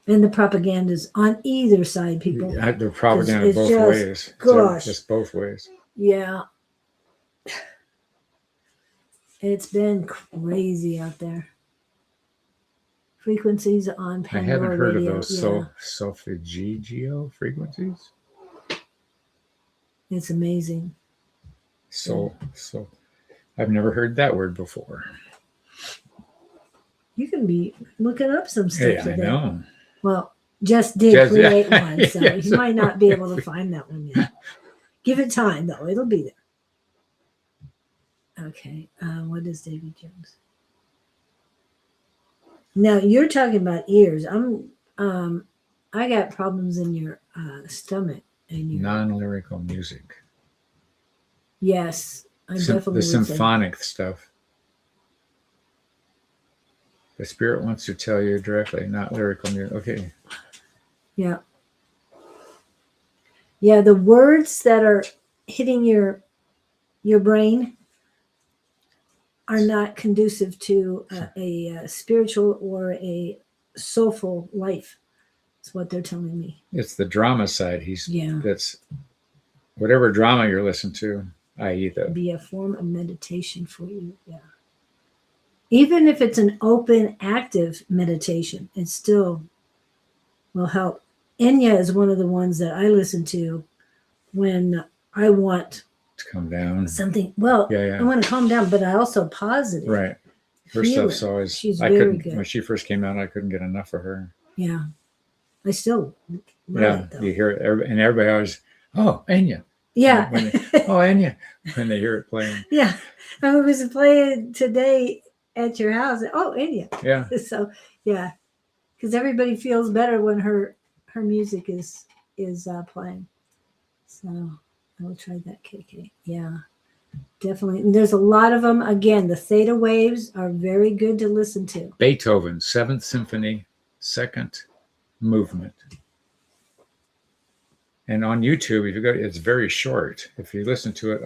A: And the propaganda's on either side, people.
B: The propaganda both ways.
A: Gosh.
B: Just both ways.
A: Yeah. It's been crazy out there. Frequencies on Pandora
B: I haven't heard
A: radio.
B: of those solfeggio frequencies.
A: It's amazing.
B: So I've never heard that word before.
A: You can be looking up some stuff today.
B: I know.
A: Well, just create one, so you might not be able to find that one yet. Give it time, though. It'll be there. Okay. What is David Jones? Now, you're talking about ears. I got problems in your stomach. And your
B: Non-lyrical music.
A: Yes, I definitely
B: the symphonic stuff. The spirit wants to tell you directly, not lyrical music. Okay.
A: Yeah. Yeah, the words that are hitting your brain are not conducive to a spiritual or a soulful life. That's what they're telling me.
B: It's the drama side. That's whatever drama you're listening to, i.e.
A: be a form of meditation for you. Yeah. Even if it's an open, active meditation, it still will help. Enya is one of the ones that I listen to when I want
B: to come down.
A: Something. Well, I want to calm down, but I also positive.
B: Right. Her stuff's always.
A: She's very good.
B: When she first came out, I couldn't get enough of her.
A: Yeah. I still love it, though.
B: You hear it, and everybody always, oh, Enya.
A: Yeah.
B: Enya, when they hear it playing.
A: Yeah. I was playing today at your house. Oh, Enya.
B: Yeah.
A: So, yeah. Because everybody feels better when her music is playing. So I will try that, KK. Yeah. Definitely. And there's a lot of them. Again, the theta waves are very good to listen to.
B: Beethoven, 7th Symphony, 2nd movement. And on YouTube, if you go, it's very short. If you listen to it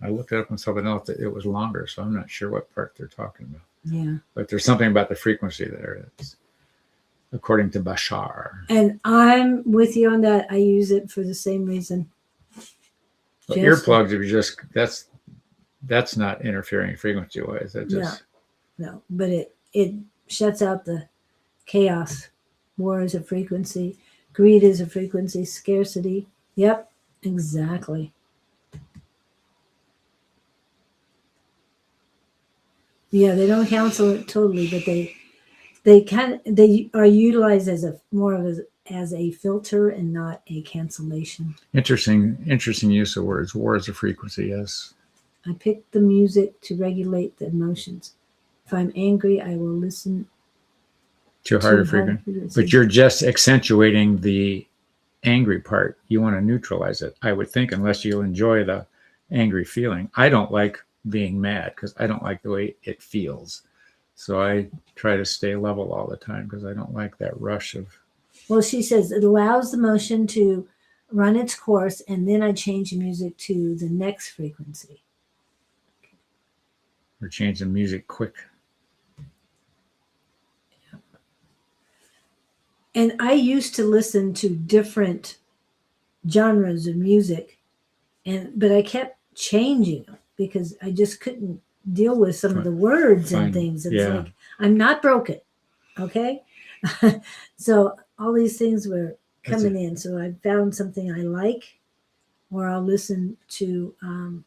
B: I looked it up on something else, it was longer, so I'm not sure what part they're talking about.
A: Yeah.
B: But there's something about the frequency there. It's according to Bashar.
A: And I'm with you on that. I use it for the same reason.
B: Well, earplugs, if you that's not interfering frequency wise. That just
A: No, but it shuts out the chaos. War is a frequency. Greed is a frequency. Scarcity. Yep, exactly. Yeah, they don't cancel it totally, but they are utilized as a more of as a filter and not a cancellation.
B: interesting use of words. War is a frequency, yes.
A: I pick the music to regulate the emotions. If I'm angry, I will listen
B: To a
A: to
B: higher
A: higher
B: frequency.
A: frequency.
B: But you're just accentuating the angry part. You want to neutralize it, I would think, unless you enjoy the angry feeling. I don't like being mad because I don't like the way it feels. So I try to stay level all the time because I don't like that rush of.
A: Well, she says it allows the motion to run its course, and then I change the music to the next frequency.
B: Or change the music quick.
A: And I used to listen to different genres of music, but I kept changing them because I just couldn't deal with some of the words and
B: Fine.
A: things. It's
B: Yeah.
A: like, I'm not broken. Okay. So all these things were coming in. So I found something I like, or I'll listen to,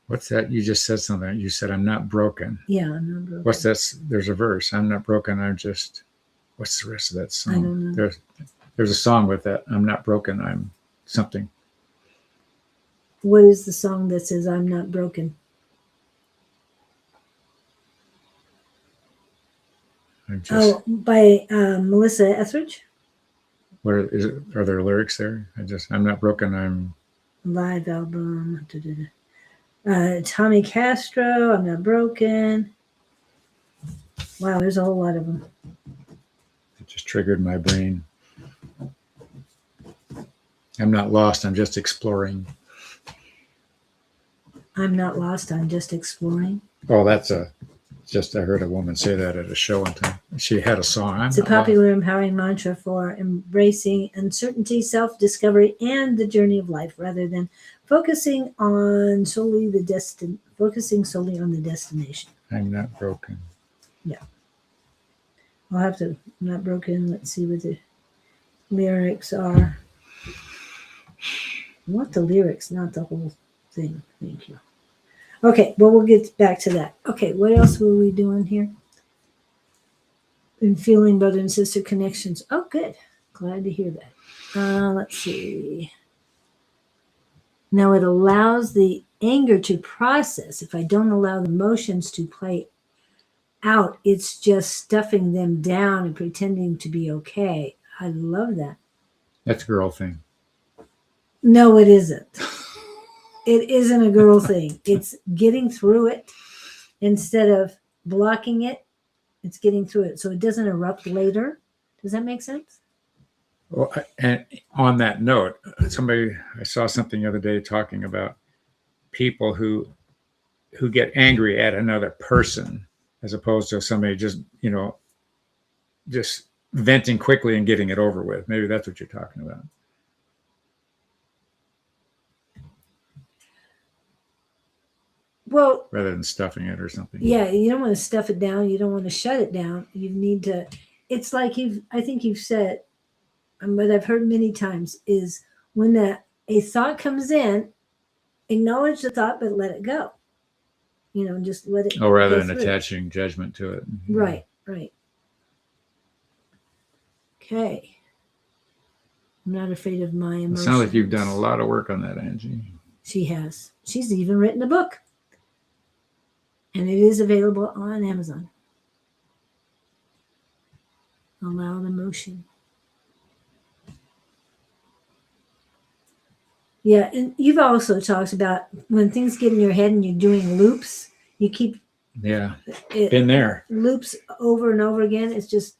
B: What's that? You just said something. You said, I'm not broken.
A: yeah, I'm not broken.
B: What's that? There's a verse. I'm not broken. I'm just. What's the rest of that song?
A: I don't know.
B: There's a song with that. I'm not broken. I'm something.
A: What is the song that says I'm not broken?
B: I'm just.
A: Oh, by Melissa Etheridge.
B: What is it? Are there lyrics there? I'm not broken. I'm.
A: Live album. Tommy Castro. I'm not broken. Wow, there's a whole lot of them.
B: It just triggered my brain. I'm not lost. I'm just exploring.
A: I'm not lost. I'm just exploring.
B: Oh, that's I heard a woman say that at a show one time. She had a song.
A: It's a popular empowering mantra for embracing uncertainty, self-discovery, and the journey of life, rather than focusing solely on the destination.
B: I'm not broken.
A: I'll have to. I'm not broken. Let's see what the lyrics are. I want the lyrics, not the whole thing. Thank you. Okay, well, we'll get back to that. Okay, what else were we doing here? And feeling brother and sister connections. Oh, good. Glad to hear that. Let's see. Now it allows the anger to process. If I don't allow the emotions to play out, it's just stuffing them down and pretending to be okay. I love that.
B: That's a girl thing.
A: No, it isn't. It isn't a girl thing. It's getting through it instead of blocking it. It's getting through it so it doesn't erupt later. Does that make sense?
B: Well, and on that note, I saw something the other day talking about people who get angry at another person as opposed to somebody just venting quickly and getting it over with. Maybe that's what you're talking about.
A: Well,
B: rather than stuffing it or something.
A: Yeah, you don't want to stuff it down. You don't want to shut it down. You need to. It's like I think you've said, and what I've heard many times is when a thought comes in, acknowledge the thought, but let it go. Just let it.
B: Oh, rather
A: go
B: than
A: through.
B: attaching judgment to it.
A: Right. Okay. I'm not afraid of my emotions.
B: It sounds like you've done a lot of work on that, Angie.
A: She has. She's even written a book. And it is available on Amazon. Allow the motion. Yeah, and you've also talked about when things get in your head and you're doing loops, you keep
B: been there.
A: Loops over and over again. It's just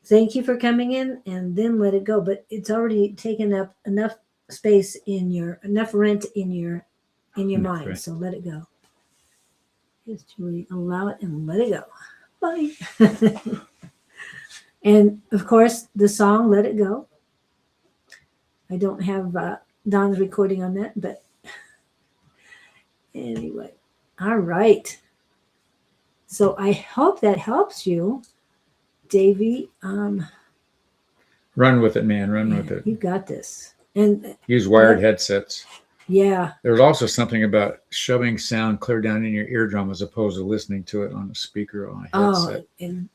A: thank you for coming in and then let it go. But it's already taken up enough space enough rent in your mind. Right. So let it go. Just really allow it and let it go. Bye. And of course, the song "Let It Go." I don't have Don's recording on that, but anyway, All right. So I hope that helps you, Davy.
B: Run with it, man. Run with
A: Yeah,
B: it.
A: you got this. And
B: Use wired
A: yeah,
B: headsets.
A: yeah.
B: There's also something about shoving sound clear down in your eardrum as opposed to listening to it on a speaker or on a headset.
A: Oh, and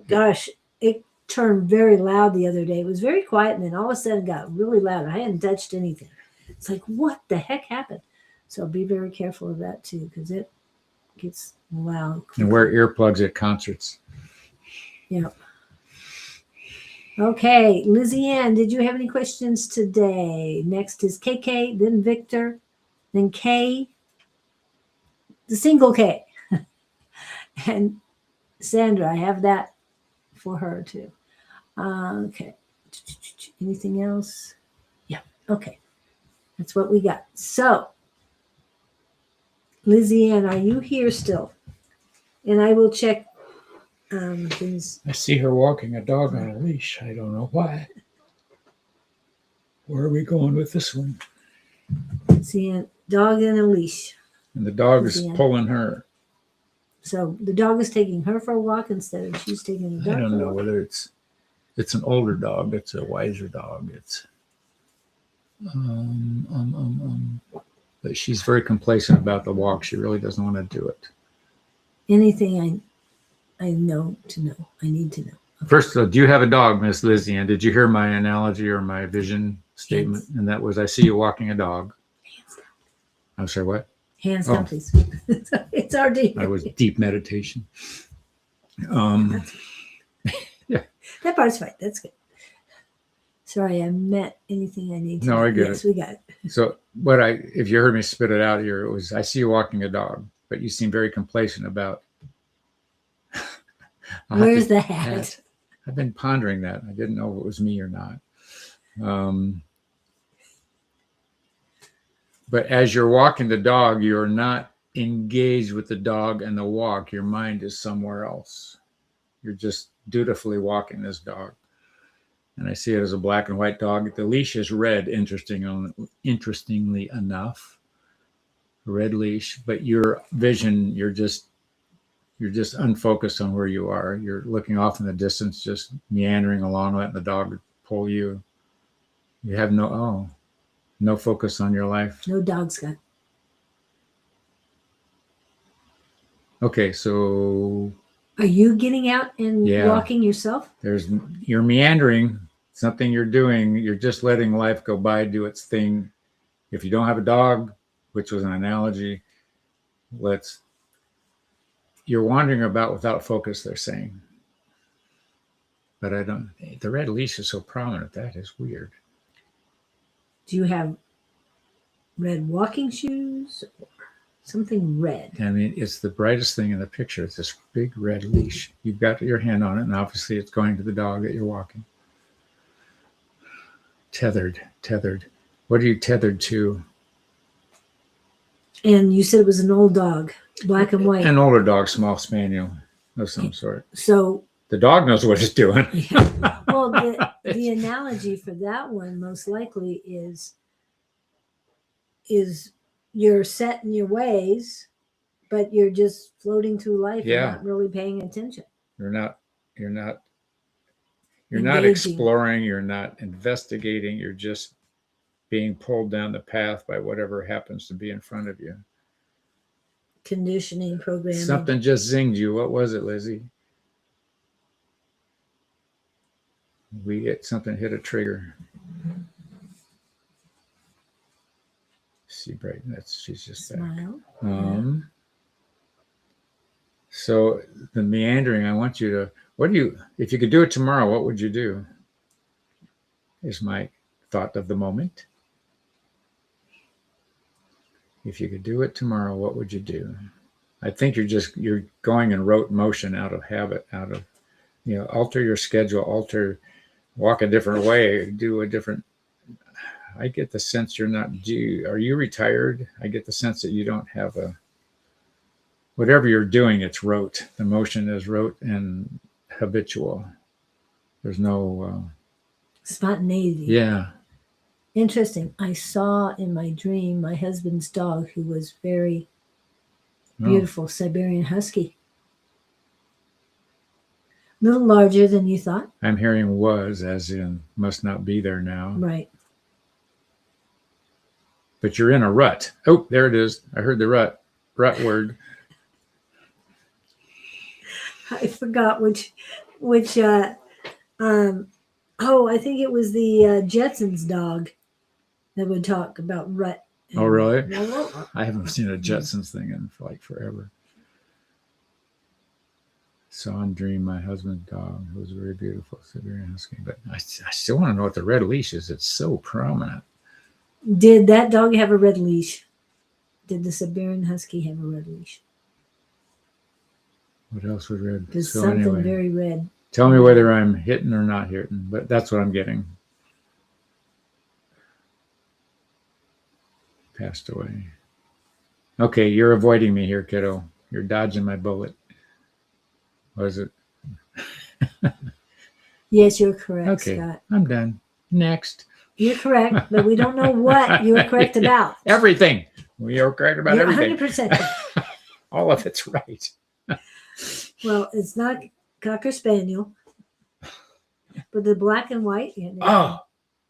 A: gosh, it turned very loud the other day. It was very quiet, and then all of a sudden it got really loud. I hadn't touched anything. It's like, what the heck happened? So be very careful of that too, because it gets loud.
B: And wear earplugs at concerts.
A: Yeah. Okay, Lizzie Ann, did you have any questions today? Next is KK, then Victor, then K, the single K. And Sandra, I have that for her too. Okay. Anything else? Yeah. Okay. That's what we got. So, Lizzie Ann, are you here still? And I will check things.
B: I see her walking a dog on a leash. I don't know why. Where are we going with this one?
A: See a dog in a leash.
B: And the dog is
A: Yeah.
B: pulling her.
A: So the dog is taking her for a walk instead of she's taking the dog.
B: I don't
A: for a
B: know
A: walk.
B: whether it's an older dog. It's a wiser dog. It's but she's very complacent about the walk. She really doesn't want to do it.
A: Anything I know to know. I need to know.
B: First, do you have a dog, Miss Lizzie? And did you hear my analogy or my vision statement?
A: Yes.
B: And that was, I see you walking a dog.
A: Hands down.
B: I'm sorry, what?
A: Hands
B: Oh.
A: down, please. It's our deep.
B: I was deep meditation.
A: That part's fine. That's good. Sorry, I meant anything I need to
B: No,
A: know.
B: I get
A: Yes, we got it.
B: So if you heard me spit it out here, it was, I see you walking a dog, but you seem very complacent about. I'll have
A: Where's
B: to-
A: the hat?
B: I've been pondering that. I didn't know if it was me or not. But as you're walking the dog, you're not engaged with the dog and the walk. Your mind is somewhere else. You're just dutifully walking this dog. And I see it as a black and white dog. The leash is red, interestingly enough. Red leash, but your vision, you're just unfocused on where you are. You're looking off in the distance, just meandering along, letting the dog pull you. You have no focus on your life.
A: No dog Scott.
B: Okay, so
A: Are you getting out and
B: Yeah.
A: walking yourself?
B: you're meandering, something you're doing. You're just letting life go by, do its thing. If you don't have a dog, which was an analogy, you're wandering about without focus, they're saying. But the red leash is so prominent. That is weird.
A: Do you have red walking shoes or something red?
B: I mean, it's the brightest thing in the picture. It's this big red leash. You've got your hand on it, and obviously it's going to the dog that you're walking. Tethered. What are you tethered to?
A: And you said it was an old dog, black and white.
B: An older dog, small spaniel of some sort.
A: So,
B: The dog knows what it's doing.
A: well, the analogy for that one most likely is you're set in your ways, but you're just floating through life
B: Yeah.
A: and not really paying attention.
B: You're not
A: Engaging.
B: exploring, you're not investigating, you're just being pulled down the path by whatever happens to be in front of you.
A: Conditioning, programming.
B: Something just zinged you. What was it, Lizzie? Something hit a trigger. See, Brighton, she's just back.
A: Smile.
B: So the meandering, I want you to, if you could do it tomorrow, what would you do? Is my thought of the moment. If you could do it tomorrow, what would you do? I think you're going in rote motion out of habit, alter your schedule, walk a different way, do a different. I get the sense you're not are you retired? I get the sense that you don't have whatever you're doing, it's rote. The motion is rote and habitual. There's no
A: Spontaneity.
B: Yeah.
A: Interesting. I saw in my dream my husband's dog, who was very
B: Oh,
A: Beautiful Siberian Husky. A little larger than you thought.
B: I'm hearing was, as in must not be there now.
A: Right.
B: But you're in a rut. Oh, there it is. I heard the rut word.
A: I forgot which I think it was the Jetsons dog that would talk about rut.
B: Oh, really? I haven't seen a Jetsons thing in like forever. Saw and dreamed my husband's dog, who was very beautiful, Siberian Husky. But I still want to know what the red leash is. It's so prominent.
A: Did that dog have a red leash? Did the Siberian Husky have a red leash?
B: What else was red?
A: There's
B: So
A: something
B: anyway,
A: very red.
B: tell me whether I'm hitting or not hitting, but that's what I'm getting. Passed away. Okay, you're avoiding me here, kiddo. You're dodging my bullet. Was it?
A: Yes, you're correct,
B: Okay,
A: Scott.
B: I'm done. Next.
A: You're correct, but we don't know what you were correct about.
B: Everything. We are correct about
A: You're
B: everything.
A: 100%.
B: All of it's right.
A: Well, it's not Cocker Spaniel, but the black and white. You know,
B: Oh,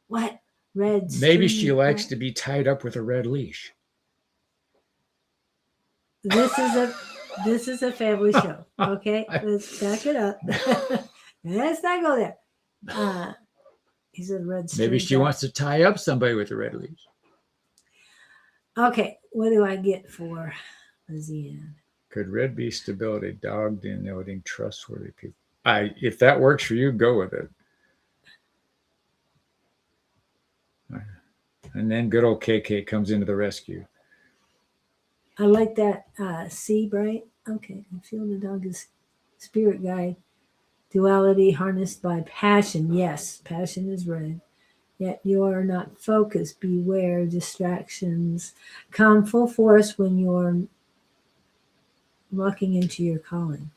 A: what? Red.
B: maybe
A: string
B: she likes
A: black.
B: to be tied up with a red leash.
A: This is a family show. Okay, let's back it up. Let's not go there. He said red.
B: Maybe
A: string
B: she
A: black.
B: wants to tie up somebody with a red leash.
A: Okay, what do I get for Lizianne?
B: Could red be stability, dog denoting trustworthy people? If that works for you, go with it. And then good old KK comes into the rescue.
A: I like that. C, Bright. Okay, I feel the dog is spirit guide. Duality harnessed by passion. Yes, passion is red. Yet you are not focused. Beware distractions. Come full force when you're walking into your calling.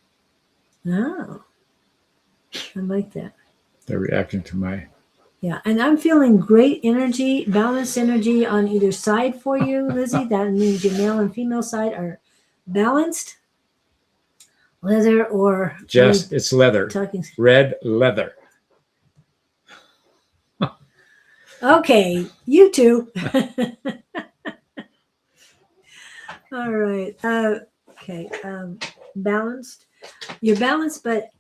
A: Oh, I like that.
B: They're reacting to my.
A: Yeah, and I'm feeling great energy, balanced energy on either side for you, Lizzie. That means your male and female side are balanced. Leather or
B: Just, it's leather.
A: talking.
B: Red leather.
A: Okay, you two. All right. Okay. Balanced. You're balanced, but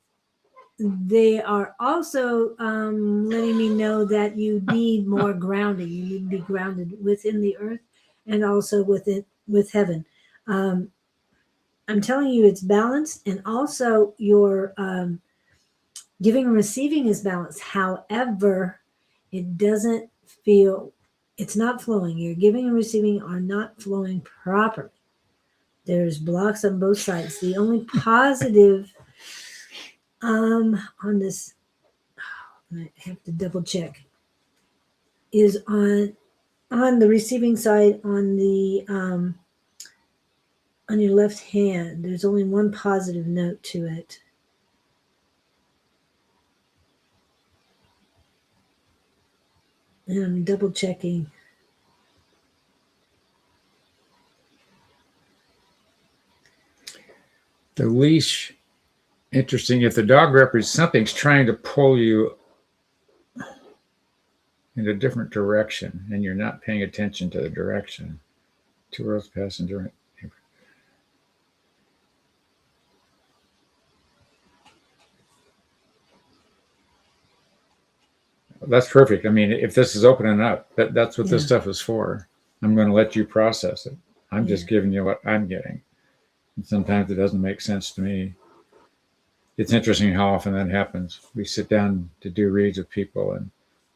A: they are also letting me know that you need more grounding. You need to be grounded within the earth and also with heaven. I'm telling you, it's balanced, and also your giving and receiving is balanced. However, it doesn't feel, it's not flowing. Your giving and receiving are not flowing properly. There's blocks on both sides. The only positive on this, I have to double check, is on the receiving side on the on your left hand. There's only one positive note to it. And I'm double checking.
B: The leash, interesting. If the dog represents something's trying to pull you in a different direction and you're not paying attention to the direction, 2 worlds passing during. That's perfect. I mean, if this is opening up, that's what this
A: Yeah.
B: stuff is for. I'm going to let you process it. I'm just giving you what I'm getting. And sometimes it doesn't make sense to me. It's interesting how often that happens. We sit down to do reads with people and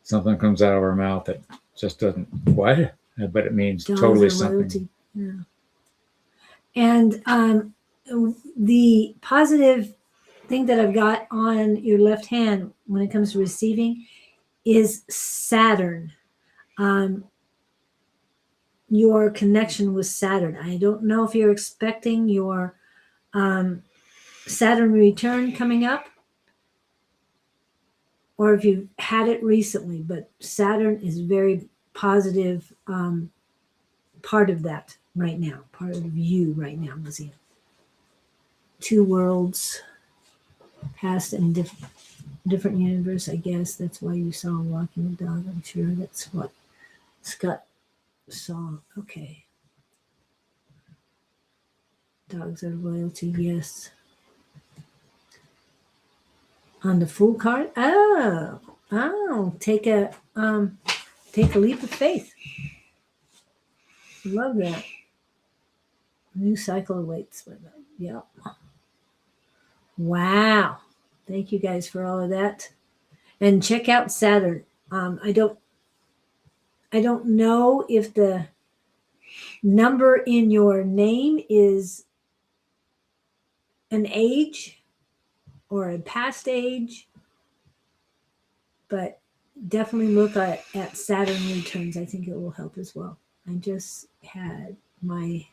B: something comes out of our mouth that just doesn't, what? But it means
A: Dogs
B: totally
A: are
B: something.
A: loyalty. Yeah. And the positive thing that I've got on your left hand when it comes to receiving is Saturn. Your connection with Saturn. I don't know if you're expecting your Saturn return coming up or if you've had it recently, but Saturn is very positive part of that right now, part of you right now, Lizzie. two worlds, past and different universe. I guess that's why you saw him walking the dog. I'm sure that's what Scott saw. Okay. Dogs are loyalty. Yes. On the Fool card. Oh, take a leap of faith. Love that. New cycle awaits. Yep. Wow. Thank you guys for all of that. And check out Saturn. I don't know if the number in your name is an age or a past age, but definitely look at Saturn returns. I think it will help as well. I just had my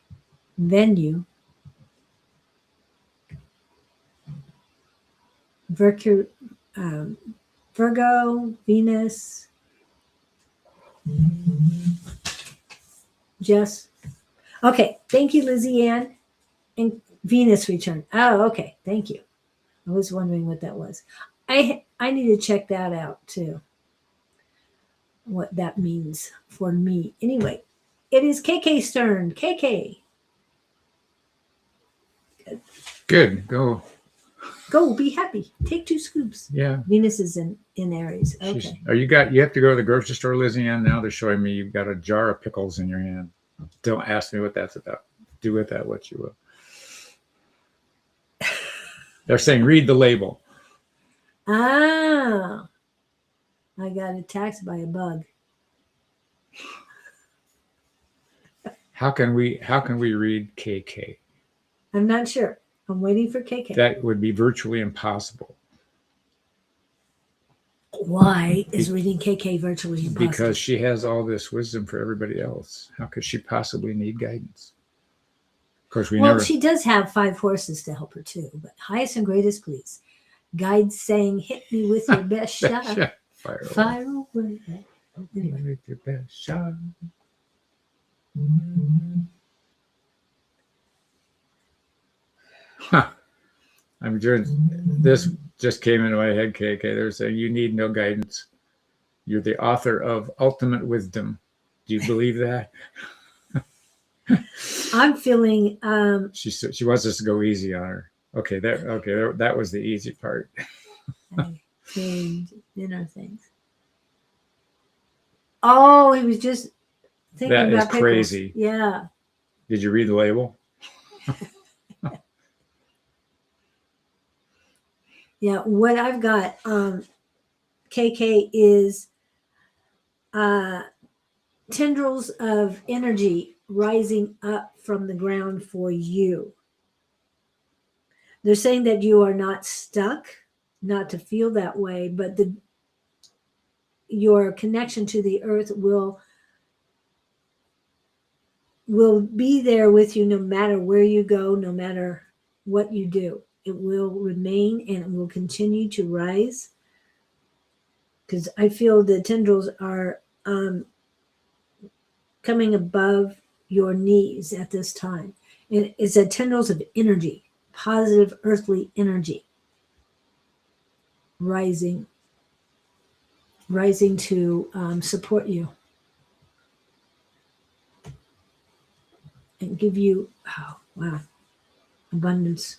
A: venue Mercury, Virgo, Venus, Jess. Okay, thank you, Lizzie Ann. And Venus return. Oh, okay, thank you. I was wondering what that was. I need to check that out too. What that means for me. Anyway, it is KK's turn. KK.
B: Good. Go.
A: Go, be happy. Take 2 scoops.
B: Yeah.
A: Venus is in Aries. Okay.
B: You have to go to the grocery store, Lizzie Ann. Now they're showing me you've got a jar of pickles in your hand. Don't ask me what that's about. Do with that what you will. They're saying read the label.
A: Ah, I got attacked by a bug.
B: How can we read KK?
A: I'm not sure. I'm waiting for KK.
B: That would be virtually impossible.
A: Why is reading KK virtually impossible?
B: Because she has all this wisdom for everybody else. How could she possibly need guidance? Of course,
A: she does have 5 horses to help her too. But highest and greatest, please. Guides saying, "Hit me with your best shot. Fire away.
B: With your best shot." Huh. I'm sure this just came into my head, KK. They're saying you need no guidance. You're the author of ultimate wisdom. Do you believe that?
A: I'm feeling.
B: She wants us to go easy on her. Okay, that was the easy part.
A: Dinner things. Oh, he was just thinking
B: that
A: about
B: is
A: pickles.
B: Crazy.
A: Yeah.
B: Did you read the label?
A: Yeah, what I've got, KK, is tendrils of energy rising up from the ground for you. They're saying that you are not stuck, not to feel that way, but your connection to the earth will be there with you no matter where you go, no matter what you do. It will remain and it will continue to rise, because I feel the tendrils are coming above your knees at this time. And it's a tendrils of energy, positive earthly energy, rising to support you and give you, abundance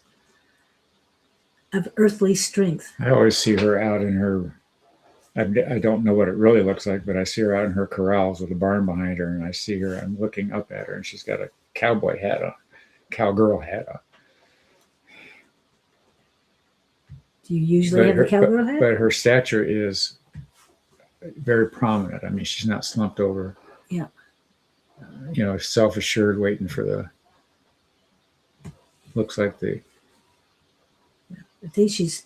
A: of earthly strength.
B: I always see her out in her, I don't know what it really looks like, but I see her out in her corrals with a barn behind her, and I see her, I'm looking up at her, and she's got a cowboy hat on, cowgirl hat on.
A: Do you usually have a cowgirl hat?
B: But her stature is very prominent. I mean, she's not slumped over.
A: Yeah.
B: Self-assured, waiting for looks like
A: I think she's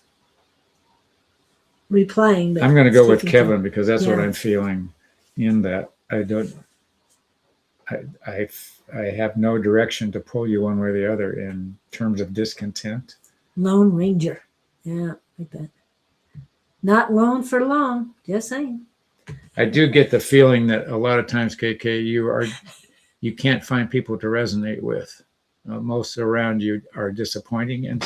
A: replying. But
B: I'm going to go with Kevin because that's what I'm feeling in that. I have no direction to pull you one way or the other in terms of discontent.
A: Lone Ranger. Yeah, like that. Not lone for long. Just saying.
B: I do get the feeling that a lot of times, KK, you can't find people to resonate with. most around you are disappointing in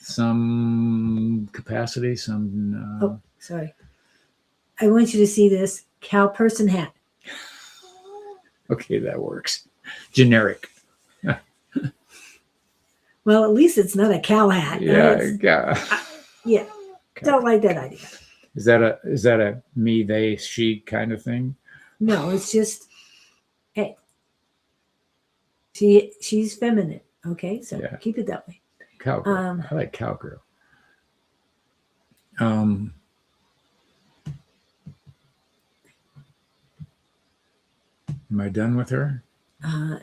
B: some capacity.
A: Oh, sorry. I want you to see this cow person hat.
B: Okay, that works. Generic.
A: Well, at least it's not a cow hat.
B: Yeah,
A: Yeah. Don't like that idea.
B: Is that a me, they, she kind of thing?
A: No, it's just, hey, she's feminine. Okay, so
B: Yeah.
A: keep it that way.
B: Cowgirl. I like cowgirl. Am I done with her?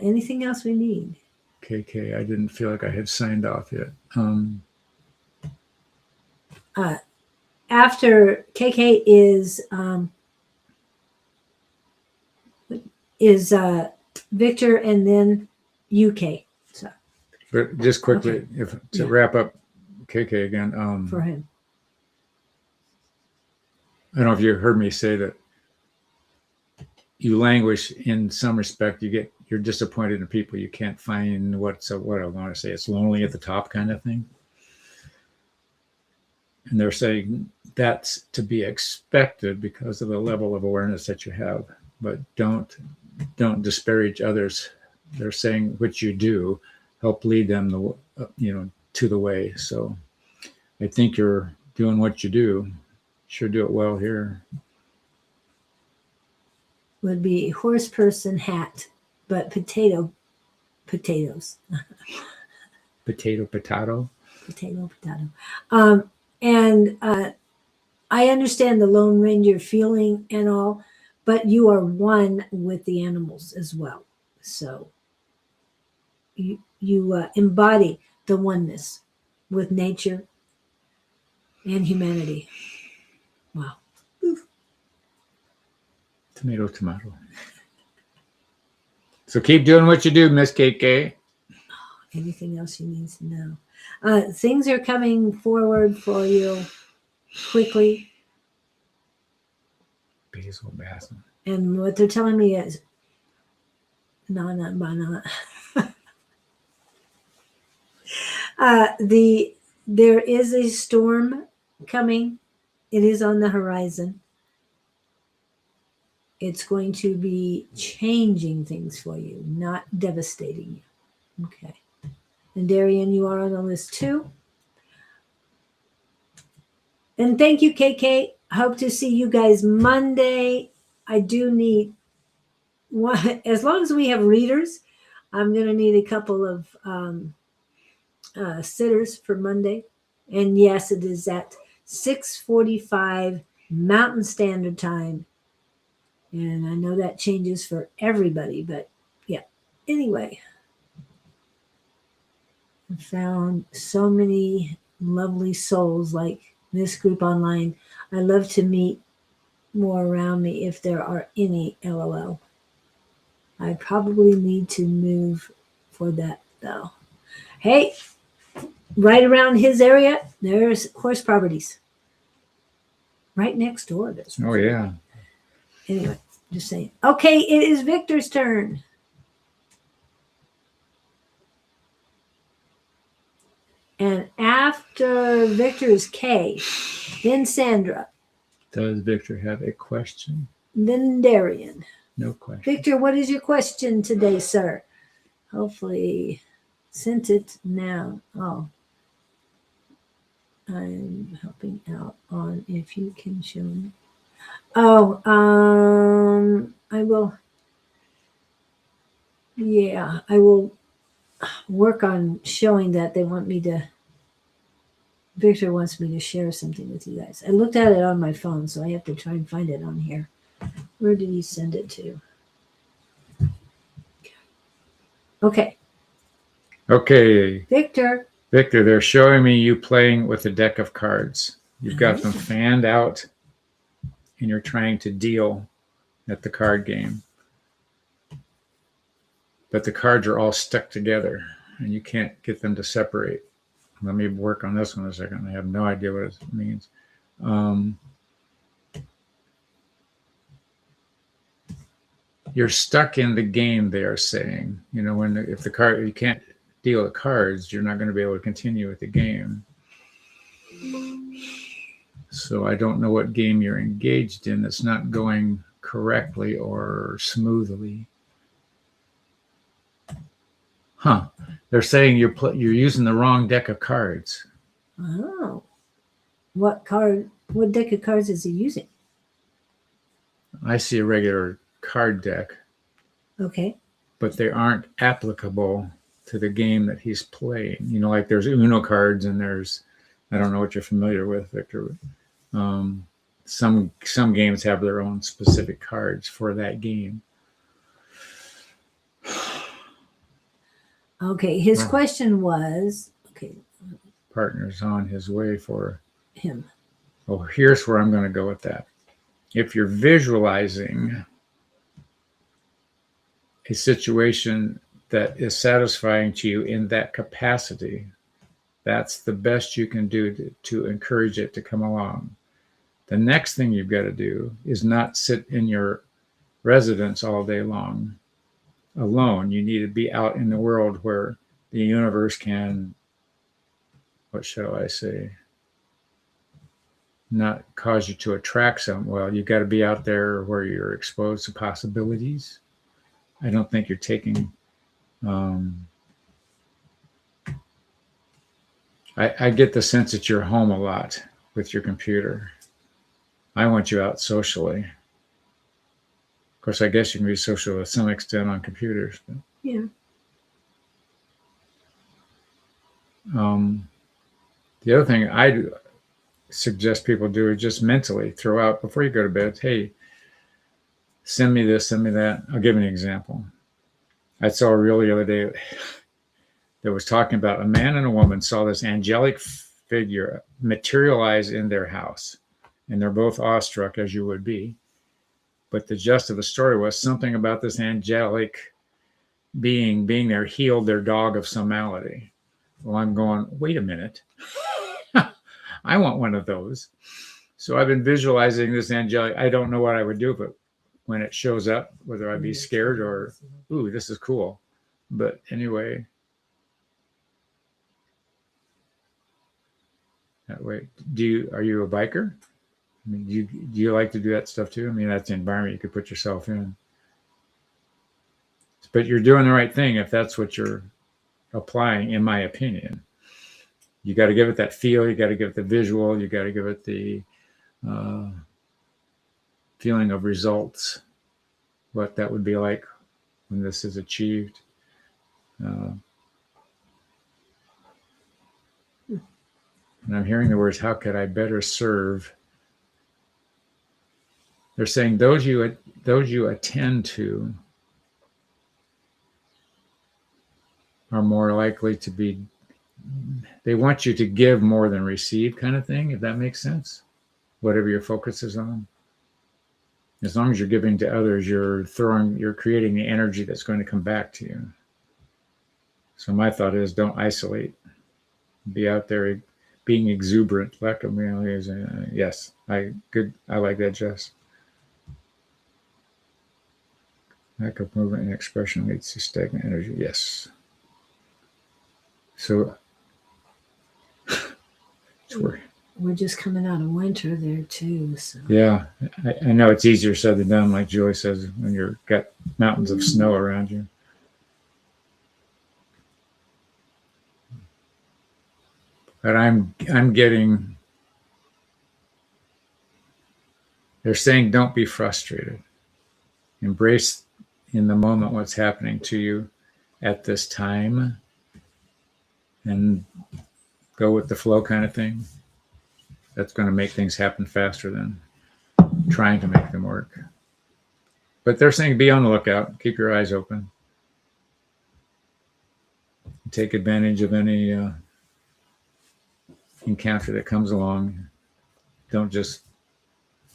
A: Anything else we need?
B: KK, I didn't feel like I had signed off yet.
A: After KK is Victor and then UK. So
B: But just quickly,
A: Okay.
B: to wrap up KK again.
A: for him.
B: I don't know if you heard me say that you languish in some respect. You're disappointed in people. You can't find what I want to say. It's lonely at the top kind of thing. And they're saying that's to be expected because of the level of awareness that you have. But don't disparage others. They're saying what you do help lead them to the way. So I think you're doing what you do. Sure do it well here.
A: Would be horse person hat, but potatoes.
B: Potato.
A: And I understand the Lone Ranger feeling and all, but you are one with the animals as well. So you embody the oneness with nature and humanity. Wow.
B: Tomato. So keep doing what you do, Miss KK.
A: Anything else you need to know? Things are coming forward for you quickly.
B: Basil Basin.
A: And what they're telling me is, no. There is a storm coming. It is on the horizon. It's going to be changing things for you, not devastating you. Okay. And Darian, you are on the list too. And thank you, KK. Hope to see you guys Monday. I do need one, as long as we have readers, I'm going to need a couple of sitters for Monday. And yes, it is at 6:45 Mountain Standard Time. And I know that changes for everybody, but yeah. Anyway, I found so many lovely souls like this group online. I love to meet more around me if there are any, LOL. I probably need to move for that though. Hey, right around his area, there's horse properties. Right next door.
B: Oh yeah.
A: Anyway, just saying. Okay, it is Victor's turn. And after Victor is Kay, then Sandra,
B: Does Victor have a question?
A: then Darian.
B: No question.
A: Victor, what is your question today, sir? Hopefully, sent it now. Oh, I'm helping out on if you can show me. Oh, I will. Yeah, I will work on showing that they want me to. Victor wants me to share something with you guys. I looked at it on my phone, so I have to try and find it on here. Where did he send it to? Okay.
B: Okay.
A: Victor.
B: Victor, they're showing me you playing with a deck of cards. You've got them fanned out and you're trying to deal at the card game. But the cards are all stuck together and you can't get them to separate. Let me work on this one a second. I have no idea what it means. you're stuck in the game, they are saying. You know, if the card, you can't deal with cards, you're not going to be able to continue with the game. So I don't know what game you're engaged in that's not going correctly or smoothly. Huh. They're saying you're using the wrong deck of cards.
A: Oh. What deck of cards is he using?
B: I see a regular card deck,
A: Okay.
B: but they aren't applicable to the game that he's playing. You know, like there's Uno cards and there's, I don't know what you're familiar with, Victor. Some games have their own specific cards for that game.
A: Okay. His question was, okay,
B: Partner's on his way for
A: him.
B: Oh, here's where I'm going to go with that. If you're visualizing a situation that is satisfying to you in that capacity, that's the best you can do to encourage it to come along. The next thing you've got to do is not sit in your residence all day long alone. You need to be out in the world where the universe can, what shall I say, not cause you to attract something. Well, you've got to be out there where you're exposed to possibilities. I don't think you're taking, I get the sense that you're home a lot with your computer. I want you out socially. Of course, I guess you can be social to some extent on computers. But,
A: Yeah.
B: the other thing I suggest people do is just mentally throw out before you go to bed, hey, send me this, send me that. I'll give you an example. I saw a reel the other day that was talking about a man and a woman saw this angelic figure materialize in their house. And they're both awestruck, as you would be. But the gist of the story was something about this angelic being there healed their dog of some malady. Well, I'm going, wait a minute. I want one of those. So I've been visualizing this angelic. I don't know what I would do, but when it shows up, whether I'd be scared or, ooh, this is cool. But anyway, that way, are you a biker? I mean, do you like to do that stuff too? I mean, that's the environment you could put yourself in. But you're doing the right thing if that's what you're applying, in my opinion. You got to give it that feel. You got to give it the visual. You got to give it the feeling of results, what that would be like when this is achieved. And I'm hearing the words, how could I better serve? They're saying those you attend to are more likely to be, they want you to give more than receive, kind of thing, if that makes sense. Whatever your focus is on. As long as you're giving to others, you're creating the energy that's going to come back to you. So my thought is, don't isolate. Be out there being exuberant. Lack of reality is, yes, I like that, Jess. Lack of movement and expression leads to stagnant energy. Yes. So
A: we're just coming out of winter there too. So
B: yeah, I know it's easier said than done, like Julie says, when you've got mountains of snow around you. But I'm getting, they're saying don't be frustrated. Embrace in the moment what's happening to you at this time and go with the flow kind of thing. That's going to make things happen faster than trying to make them work. But they're saying be on the lookout. Keep your eyes open. Take advantage of any encounter that comes along. Don't just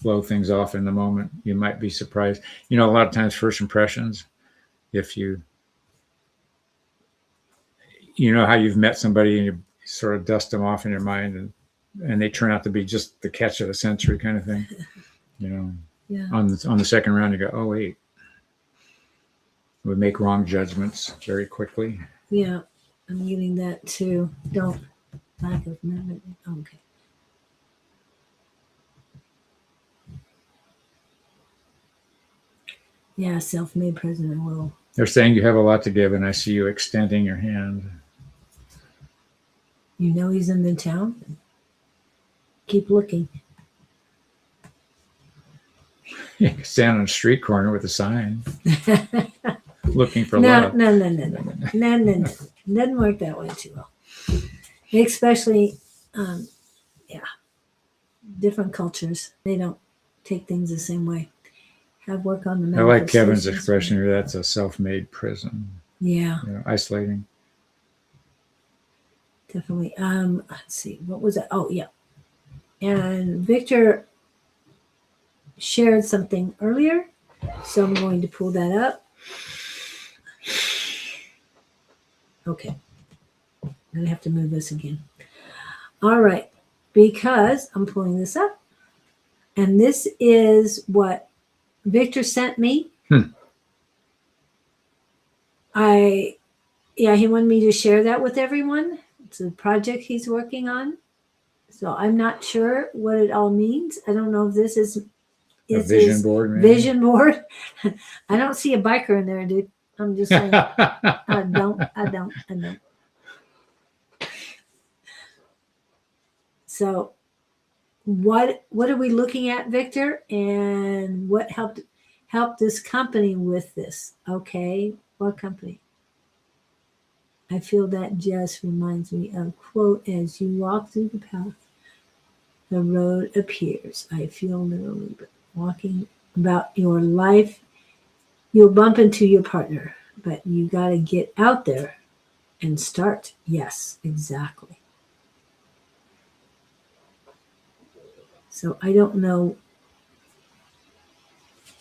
B: blow things off in the moment. You might be surprised. You know, a lot of times first impressions, if you know how you've met somebody and you sort of dust them off in your mind and they turn out to be just the catch of the century kind of thing. You know,
A: yeah.
B: on the second round, you go, oh, wait. We make wrong judgments very quickly.
A: Yeah, I'm getting that too. Don't lack of movement. Okay. Yeah, self-made president will.
B: They're saying you have a lot to give, and I see you extending your hand.
A: You know he's in the town. Keep looking.
B: You can stand on a street corner with a sign looking for
A: No,
B: love.
A: no. Doesn't work that way too well. Especially, yeah, different cultures. They don't take things the same way. Have work on the.
B: I like Kevin's
A: manifestations.
B: expression here. That's a self-made prison.
A: Yeah,
B: Isolating.
A: definitely. Let's see. What was it? Oh, yeah. And Victor shared something earlier, so I'm going to pull that up. Okay. I'm going to have to move this again. All right. Because I'm pulling this up. And this is what Victor sent me. He wanted me to share that with everyone. It's a project he's working on. So I'm not sure what it all means. I don't know if this is
B: A vision board, maybe?
A: vision board. I don't see a biker in there, dude. I'm just saying. I don't. So what are we looking at, Victor? And what helped this company with this? Okay, what company? I feel that just reminds me of quote, as you walk through the path, the road appears. I feel literally walking about your life. You'll bump into your partner, but you got to get out there and start. Yes, exactly. So I don't know.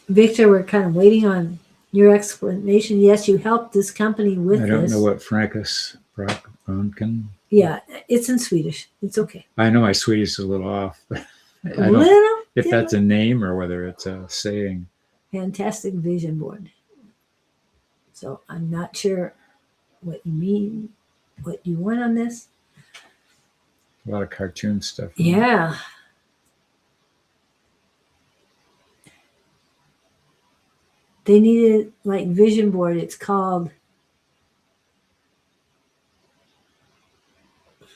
A: Victor, we're kind of waiting on your explanation. Yes, you helped this company with this.
B: I don't know what Frankus Bronken.
A: Yeah, it's in Swedish. It's okay.
B: I know my Swedish is a little off. I don't know if that's a name or whether it's a saying.
A: Fantastic vision board. So I'm not sure what you mean, what you want on this.
B: A lot of cartoon stuff.
A: Yeah. They needed like vision board. It's called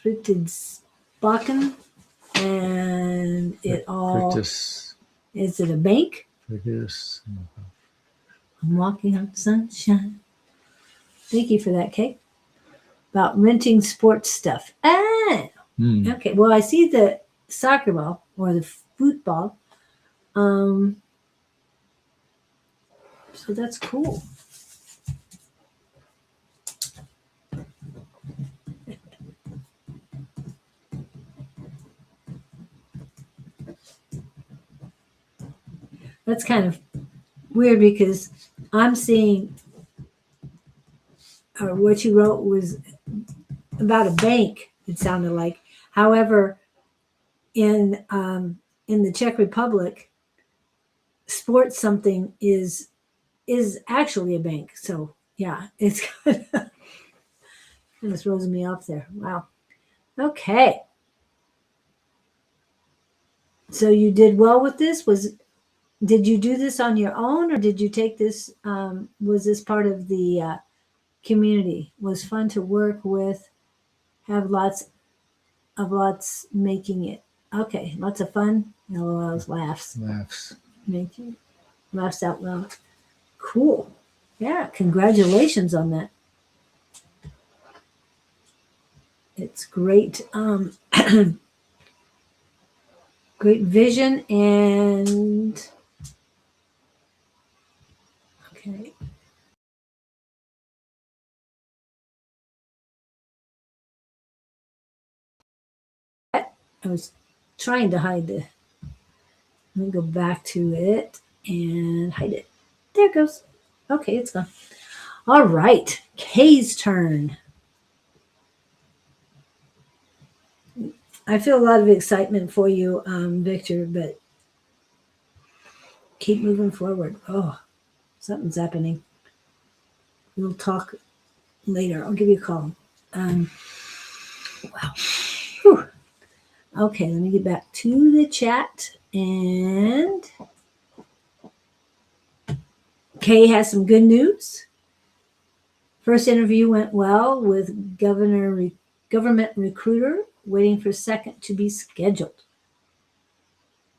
A: Fritidsbakken, and it all is it a bank? I'm walking on sunshine. Thank you for that, Kate. About renting sports stuff. Okay. Well, I see the soccer ball or the football. So that's cool. That's kind of weird because I'm seeing, or what you wrote was about a bank, it sounded like. However, in the Czech Republic, sports something is actually a bank. So yeah, it's kind of throws me off there. Wow. Okay. So you did well with this. Did you do this on your own, or did you take this? Was this part of the community? Was fun to work with? Have lots making it. Okay, lots of fun. LOLs, laughs. Making laughs out loud. Cool. Yeah, congratulations on that. It's great. Great vision and okay. I was trying to hide the. Let me go back to it and hide it. There it goes. Okay, it's gone. All right, Kay's turn. I feel a lot of excitement for you, Victor, but keep moving forward. Oh, something's happening. We'll talk later. I'll give you a call. Wow. Whew. Okay, let me get back to the chat. And Kay has some good news. First interview went well with government recruiter, waiting for second to be scheduled.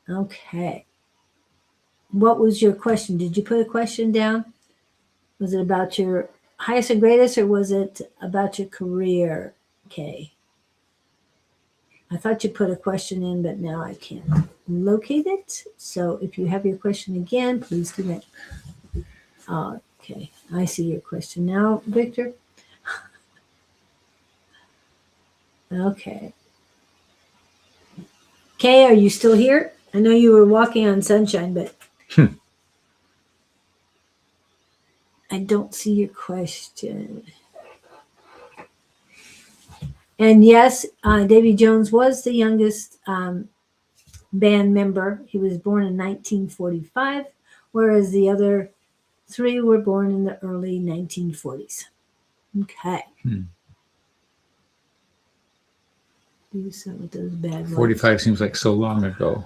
A: Okay. What was your question? Did you put a question down? Was it about your highest and greatest, or was it about your career, Kay? I thought you put a question in, but now I can't locate it. So if you have your question again, please do that. Okay, I see your question now, Victor. Okay. Kay, are you still here? I know you were walking on sunshine, but I don't see your question. And yes, Davy Jones was the youngest band member. He was born in 1945, whereas the other three were born in the early 1940s. Okay. Do something with those bad words.
B: 45 seems like so long ago.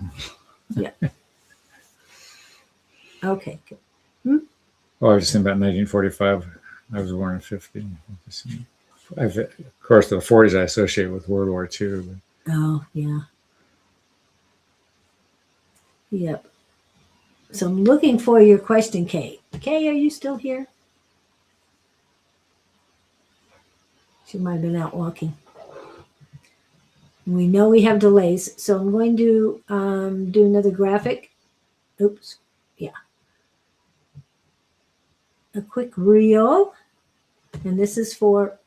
A: Yeah. Okay. Good.
B: Oh, I was just thinking about 1945. I was born in 50. Of course, the 40s I associate with World War II.
A: Oh, yeah. Yep. So I'm looking for your question, Kay. Kay, are you still here? She might have been out walking. We know we have delays, so I'm going to do another graphic. Oops. Yeah. A quick reel. And this is for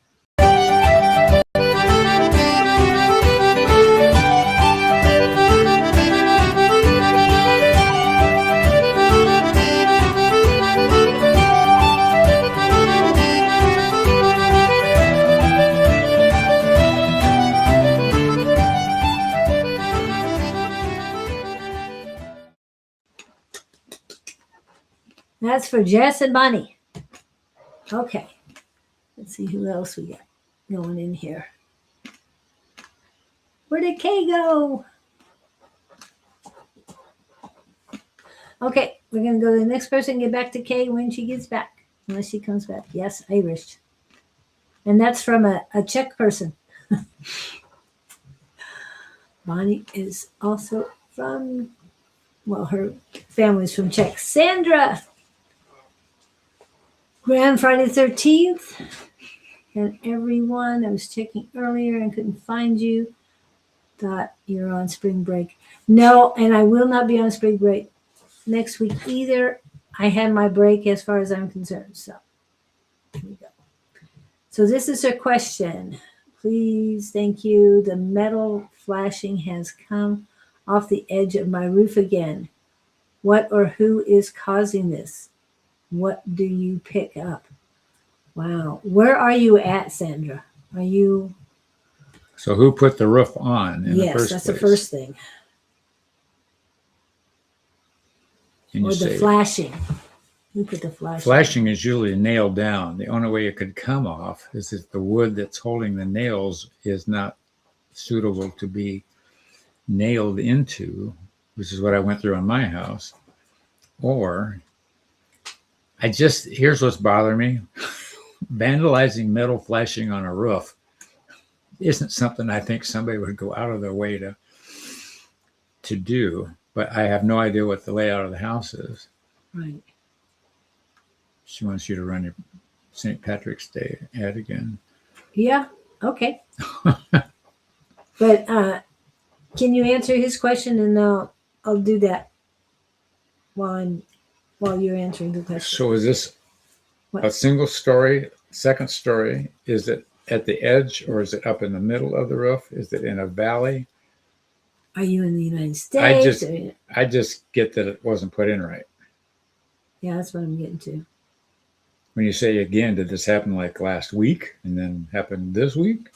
A: that's for Jess and Bonnie. Okay. Let's see who else we got going in here. Where did Kay go? Okay, we're going to go to the next person, get back to Kay when she gets back. Unless she comes back. Yes, Irish. And that's from a Czech person. Bonnie is also from, well, her family's from Czech. Sandra! Grand Friday 13th. And everyone, I was checking earlier and couldn't find you. Thought you're on spring break. No, and I will not be on spring break next week either. I had my break as far as I'm concerned. So here we go. So this is her question. Please, thank you. The metal flashing has come off the edge of my roof again. What or who is causing this? What do you pick up? Wow. Where are you at, Sandra? Are you?
B: So who put the roof on in the
A: Yes,
B: first
A: that's
B: place?
A: the first thing.
B: Can
A: Or
B: you
A: the
B: say
A: flashing. Who put the flashing?
B: flashing is usually nailed down. The only way it could come off is if the wood that's holding the nails is not suitable to be nailed into, which is what I went through on my house. Or here's what's bothering me. Vandalizing metal flashing on a roof isn't something I think somebody would go out of their way to do, but I have no idea what the layout of the house is.
A: Right.
B: She wants you to run your St. Patrick's Day ad again.
A: Yeah. Okay. But can you answer his question, and I'll do that while you're answering the question.
B: So is this
A: What?
B: a single story, second story? Is it at the edge, or is it up in the middle of the roof? Is it in a valley?
A: Are you in the United States?
B: I just get that it wasn't put in right.
A: Yeah, that's what I'm getting to.
B: When you say again, did this happen like last week and then happen this week?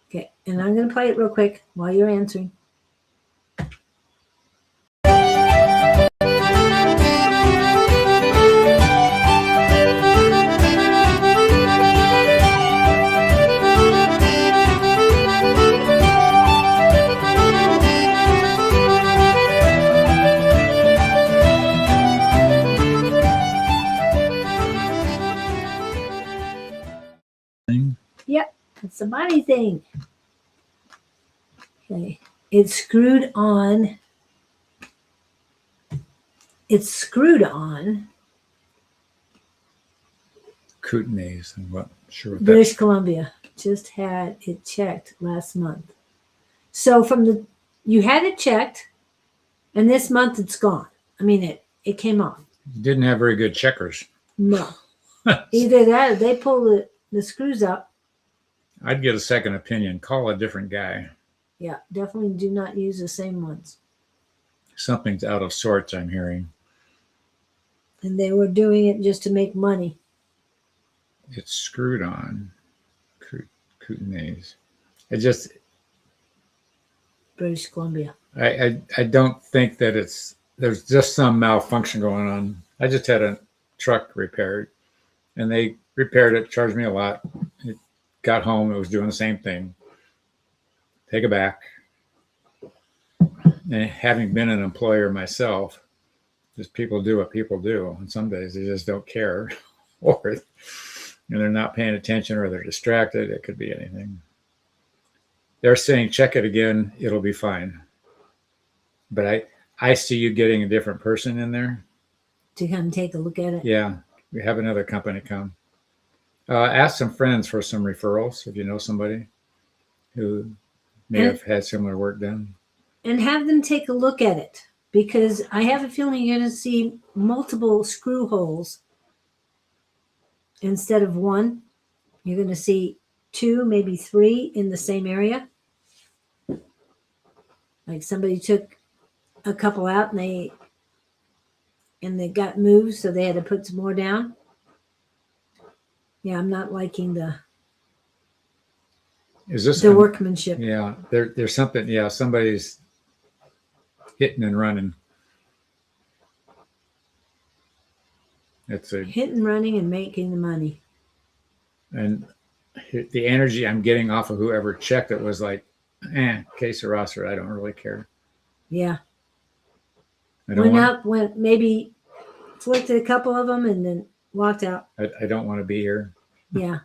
A: Okay, and I'm going to play it real quick while you're answering. It's a body thing. Okay. It's screwed on. It's screwed on
B: Kootenays and what? Sure. What
A: British
B: that,
A: Columbia. Just had it checked last month. So you had it checked, and this month it's gone. I mean, it came off.
B: you didn't have very good checkers.
A: No. Either that or they pull the screws up.
B: I'd get a second opinion. Call a different guy.
A: Yeah, definitely do not use the same ones.
B: Something's out of sorts, I'm hearing.
A: And they were doing it just to make money.
B: It's screwed on. Kootenays. It just,
A: British Columbia.
B: I don't think that there's just some malfunction going on. I just had a truck repaired, and they repaired it, charged me a lot. It got home, it was doing the same thing. Take it back. And having been an employer myself, just people do what people do. And some days they just don't care, or they're not paying attention, or they're distracted. It could be anything. They're saying, check it again, it'll be fine. But I see you getting a different person in there.
A: To come take a look at it.
B: Yeah, we have another company come. Ask some friends for some referrals if you know somebody who may have had similar work done.
A: And have them take a look at it, because I have a feeling you're going to see multiple screw holes instead of one. You're going to see 2, maybe 3 in the same area. Like somebody took a couple out and they got moved, so they had to put some more down. Yeah, I'm not liking the
B: Is this
A: workmanship.
B: Yeah, there's something. Yeah, somebody's hitting and running. It's a
A: Hitting, running, and making the money.
B: and the energy I'm getting off of whoever checked it was like, que sera, I don't really care.
A: Yeah.
B: Went
A: maybe flicked a couple of them and then walked out.
B: I don't want to be here.
A: Yeah.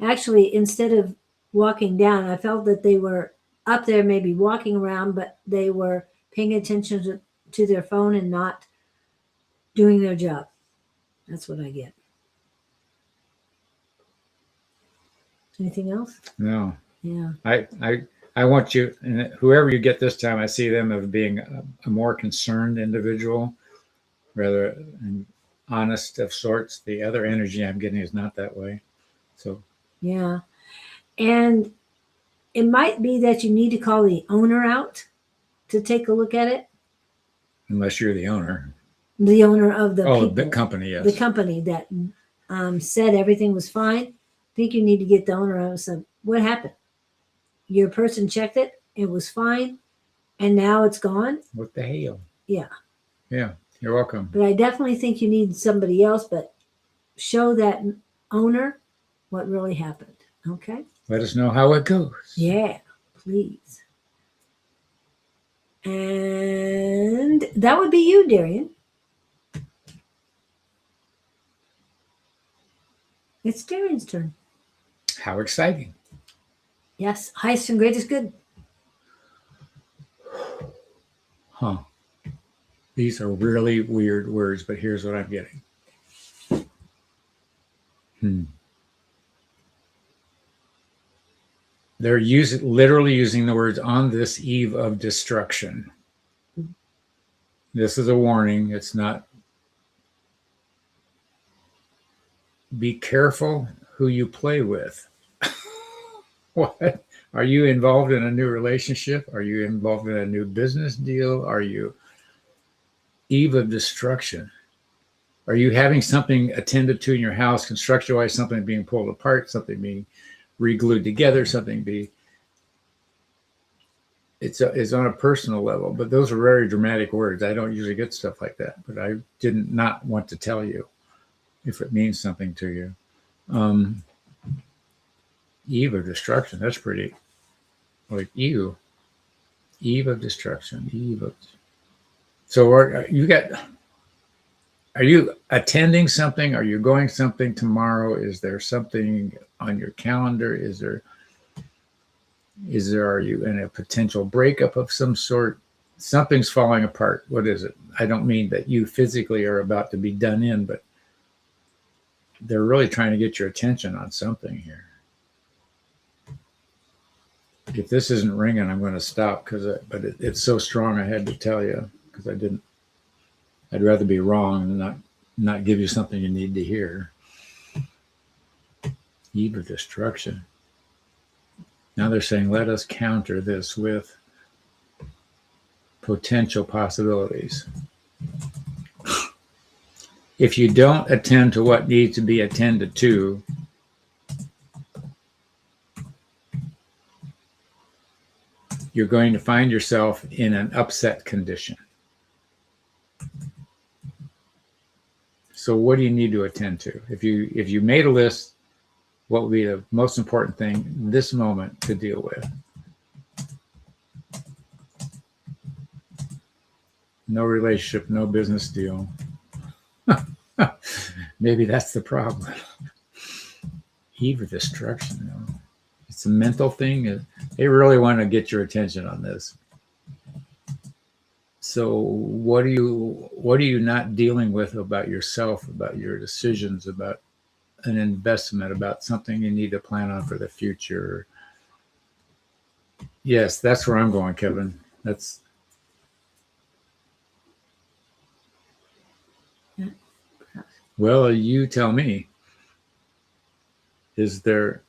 A: Actually, instead of walking down, I felt that they were up there, maybe walking around, but they were paying attention to their phone and not doing their job. That's what I get. Anything else?
B: No.
A: Yeah.
B: I want you, and whoever you get this time, I see them as being a more concerned individual, rather honest of sorts. The other energy I'm getting is not that way. So
A: Yeah. And it might be that you need to call the owner out to take a look at it.
B: unless you're the owner.
A: The owner of the people,
B: The company, yes.
A: the company that said everything was fine. I think you need to get the owner out and say, what happened? Your person checked it, it was fine, and now it's gone.
B: What the hell?
A: Yeah.
B: Yeah, you're welcome.
A: But I definitely think you need somebody else, but show that owner what really happened. Okay?
B: Let us know how it goes.
A: Yeah, please. And that would be you, Darian. It's Darian's turn.
B: How exciting.
A: Yes, highest and greatest good.
B: Huh. These are really weird words, but here's what I'm getting. They're literally using the words on this eve of destruction. This is a warning. It's not. Be careful who you play with. What? Are you involved in a new relationship? Are you involved in a new business deal? Are you eve of destruction? Are you having something attended to in your house, construction-wise, something being pulled apart, something being re-glued together, it's on a personal level, but those are very dramatic words. I don't usually get stuff like that, but I didn't not want to tell you if it means something to you. Eve of destruction, that's pretty, like eve of destruction, so are you attending something? Are you going something tomorrow? Is there something on your calendar? Is there Are you in a potential breakup of some sort? Something's falling apart. What is it? I don't mean that you physically are about to be done in, but they're really trying to get your attention on something here. If this isn't ringing, I'm going to stop but it's so strong. I had to tell you because I'd rather be wrong and not give you something you need to hear. Eve of destruction. Now they're saying, let us counter this with potential possibilities. If you don't attend to what needs to be attended to, you're going to find yourself in an upset condition. So what do you need to attend to? If you made a list, what would be the most important thing this moment to deal with? No relationship, no business deal. Maybe that's the problem. Eve of destruction, though. It's a mental thing. They really want to get your attention on this. So what are you not dealing with about yourself, about your decisions, about an investment, about something you need to plan on for the future? Yes, that's where I'm going, Kevin. That's well, you tell me. Is there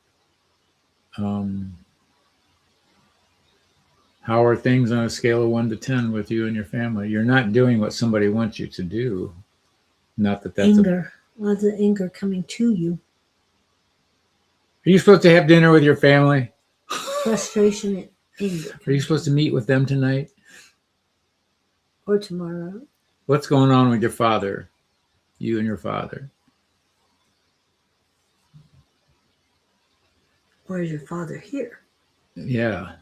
B: how are things on a scale of 1 to 10 with you and your family? You're not doing what somebody wants you to do. Not that that's
A: anger. Lots of anger coming to you.
B: Are you supposed to have dinner with your family?
A: Frustration and anger.
B: Are you supposed to meet with them tonight?
A: Or tomorrow.
B: What's going on with your father? You and your father.
A: Or is your father here?
B: Yeah.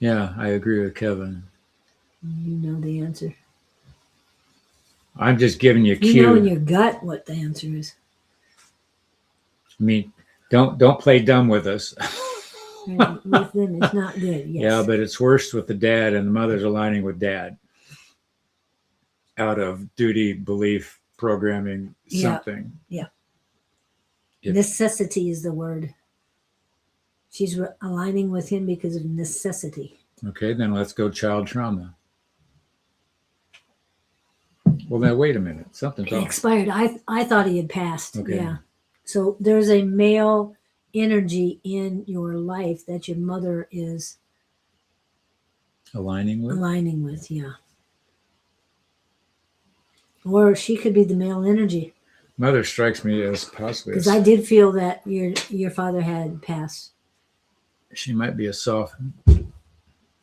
B: Yeah, I agree with Kevin.
A: You know the answer.
B: I'm just giving you a cue.
A: You know in your gut what the answer is.
B: I mean, don't play dumb with us.
A: Right? With them, it's not good. Yes.
B: Yeah, but it's worse with the dad, and the mother's aligning with dad out of duty, belief, programming, something.
A: Yeah.
B: If-
A: Necessity is the word. She's aligning with him because of necessity.
B: Okay, then let's go child trauma. Well, now wait a minute. Something's
A: He
B: off.
A: expired. I thought he had passed.
B: Okay.
A: Yeah. So there's a male energy in your life that your mother is
B: Aligning with?
A: aligning with. Yeah. Or she could be the male energy.
B: Mother strikes me as possibly.
A: Because I did feel that your father had passed.
B: She might be a soft.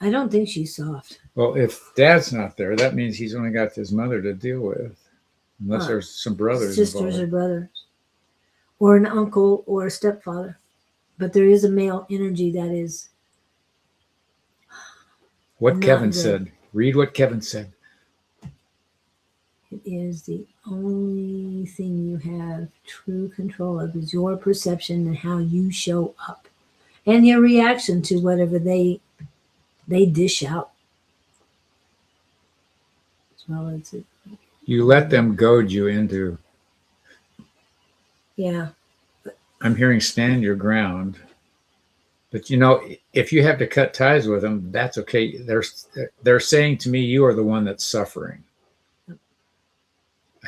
A: I don't think she's soft.
B: Well, if dad's not there, that means he's only got his mother to deal with. Unless there's some brothers
A: Sisters
B: involved.
A: or brothers. Or an uncle or a stepfather. But there is a male energy that is.
B: What
A: not
B: Kevin
A: good.
B: said. Read what Kevin said.
A: It is the only thing you have true control of is your perception and how you show up. And your reaction to whatever they dish out. As well as it.
B: You let them goad you into.
A: Yeah.
B: I'm hearing stand your ground. But if you have to cut ties with them, that's okay. They're saying to me, you are the one that's suffering.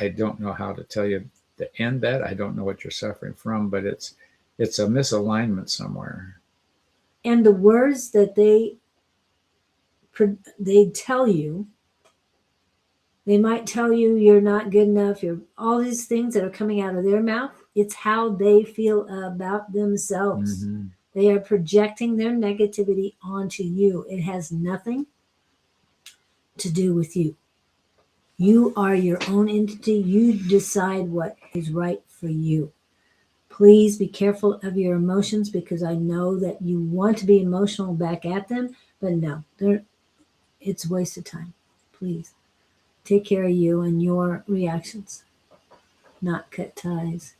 B: I don't know how to tell you to end that. I don't know what you're suffering from, but it's a misalignment somewhere.
A: And the words that they tell you, they might tell you you're not good enough. You're all these things that are coming out of their mouth. It's how they feel about themselves.
B: Mm-hmm.
A: They are projecting their negativity onto you. It has nothing to do with you. You are your own entity. You decide what is right for you. Please be careful of your emotions because I know that you want to be emotional back at them, but no, it's a waste of time. Please take care of you and your reactions, not cut ties.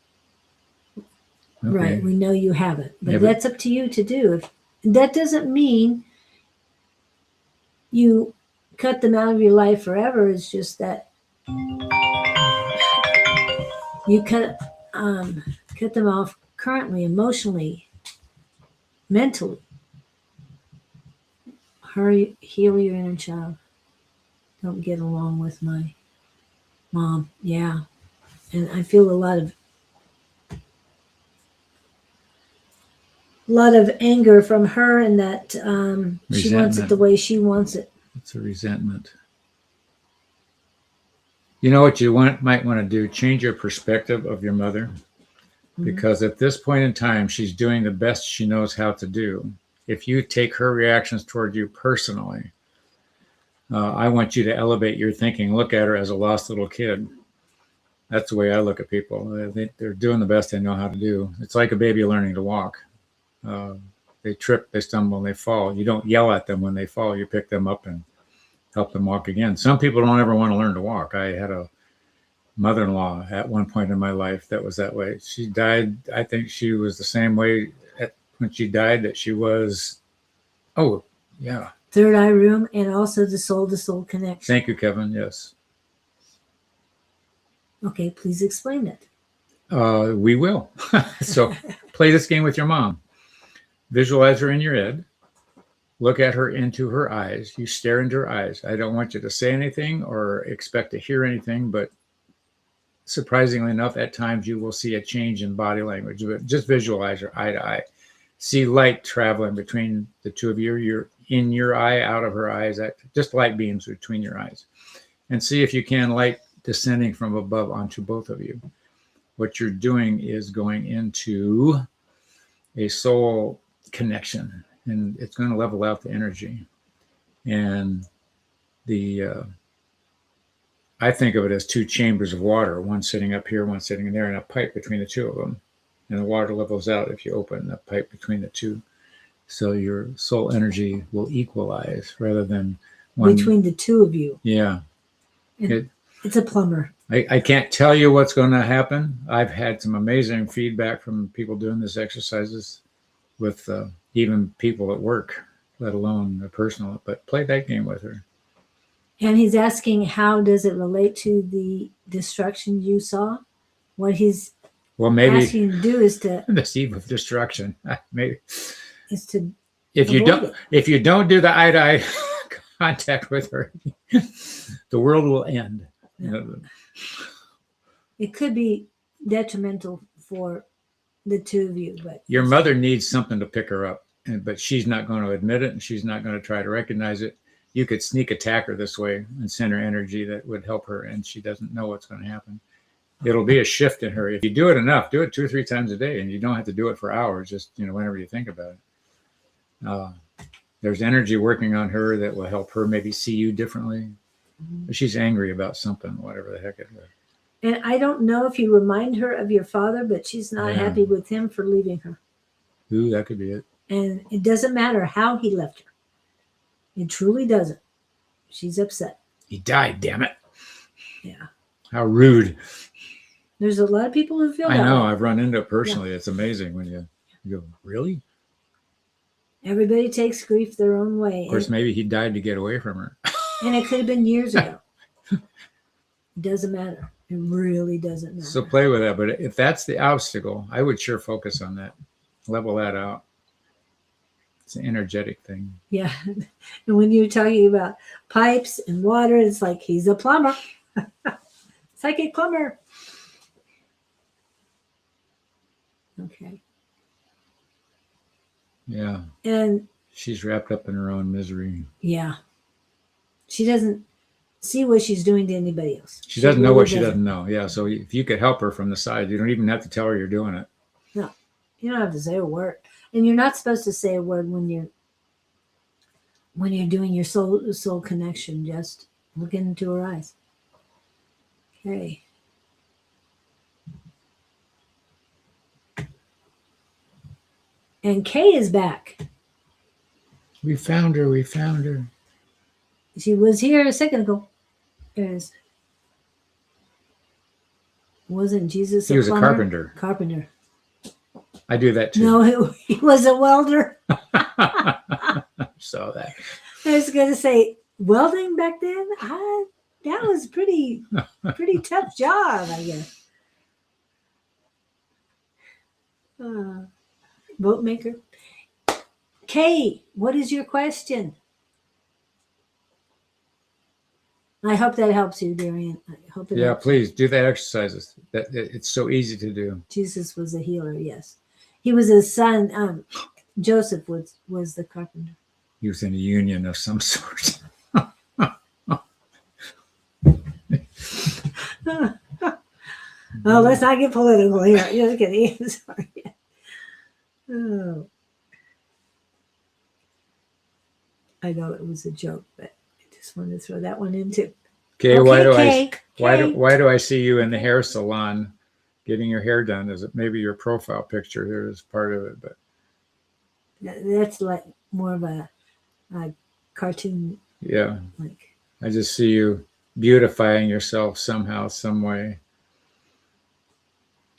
B: Okay.
A: Right. We know you haven't, but
B: Yeah, but-
A: that's up to you to do. If that doesn't mean you cut them out of your life forever. It's just that you cut them off currently, emotionally, mentally. Hurry, heal your inner child. Don't get along with my mom. Yeah. And I feel a lot of anger from her, and that she wants it the
B: Resentment.
A: way she wants it.
B: It's a resentment. You know what you might want to do? Change your perspective of your mother. Because at this point in time, she's doing the best she knows how to do. If you take her reactions toward you personally, I want you to elevate your thinking. Look at her as a lost little kid. That's the way I look at people. They're doing the best they know how to do. It's like a baby learning to walk. They trip, they stumble, and they fall. You don't yell at them when they fall. You pick them up and help them walk again. Some people don't ever want to learn to walk. I had a mother-in-law at one point in my life that was that way. She died. I think she was the same way when she died that she was. Oh, yeah.
A: Third eye room, and also the soul to soul connection.
B: Thank you, Kevin. Yes.
A: Okay, please explain it.
B: We will. So play this game with your mom. Visualize her in your head. Look at her into her eyes. You stare into her eyes. I don't want you to say anything or expect to hear anything, but surprisingly enough, at times you will see a change in body language. But just visualize her eye to eye. See light traveling between the two of you. You're in your eye, out of her eyes, just light beams between your eyes. And see if you can light descending from above onto both of you. What you're doing is going into a soul connection, and it's going to level out the energy. And I think of it as two chambers of water, one sitting up here, one sitting in there, and a pipe between the two of them. And the water levels out if you open the pipe between the two. So your soul energy will equalize rather than one.
A: Between the two of you.
B: Yeah.
A: It's a plumber.
B: I can't tell you what's going to happen. I've had some amazing feedback from people doing this exercises with even people at work, let alone personal. But play that game with her.
A: And he's asking, how does it relate to the destruction you saw? What he's
B: maybe
A: asking you to do is to
B: this eve of destruction. Maybe
A: if
B: you don't do the eye to eye contact with her, the world will end.
A: Yeah. It could be detrimental for the two of you, but
B: your mother needs something to pick her up, but she's not going to admit it, and she's not going to try to recognize it. You could sneak attack her this way and send her energy that would help her, and she doesn't know what's going to happen. It'll be a shift in her. If you do it enough, do it 2 or 3 times a day, and you don't have to do it for hours, just whenever you think about it. There's energy working on her that will help her maybe see you differently. Mm-hmm. She's angry about something, whatever the heck it is.
A: And I don't know if you remind her of your father, but she's not happy with him for leaving her.
B: Ooh, that could be it.
A: And it doesn't matter how he left her. It truly doesn't. She's upset.
B: He died, damn it.
A: Yeah.
B: How rude.
A: There's a lot of people who feel that
B: I know.
A: way.
B: I've run into it personally. Yeah. It's amazing when you go, really?
A: Everybody takes grief their own way.
B: Of course, maybe he died to get away from her.
A: And it could have been years ago. It doesn't matter. It really doesn't matter.
B: So play with that. But if that's the obstacle, I would sure focus on that. Level that out. It's an energetic thing.
A: Yeah. And when you're talking about pipes and water, it's like he's a plumber. Psychic plumber. Okay.
B: Yeah.
A: And
B: she's wrapped up in her own misery.
A: Yeah. She doesn't see what she's doing to anybody else.
B: She doesn't know what she doesn't know. Yeah. So if you could help her from the side, you don't even have to tell her you're doing it.
A: No. You don't have to say a word. And you're not supposed to say a word when you're doing your soul connection. Just look into her eyes. Okay. And Kay is back.
B: We found her. We found her.
A: She was here a second ago. There it is. Wasn't Jesus
B: He was a carpenter.
A: Carpenter.
B: I do that too.
A: No, he was a welder.
B: So that.
A: I was going to say welding back then. That was pretty tough job, I guess. Boat maker. Kay, what is your question? I hope that helps you, Darian. I hope it
B: Yeah,
A: helps.
B: please do that exercises. It's so easy to do.
A: Jesus was a healer, yes. He was his son. Joseph was the carpenter.
B: He was in a union of some sort.
A: Oh, let's not get political here. Just kidding. Sorry. Oh. I know it was a joke, but I just wanted to throw that one in too.
B: Okay,
A: Okay,
B: why do I see you in the hair salon getting your hair done? Is it maybe your profile picture here is part of it, but
A: That's like more of a cartoon.
B: yeah,
A: Like
B: I just see you beautifying yourself somehow, some way.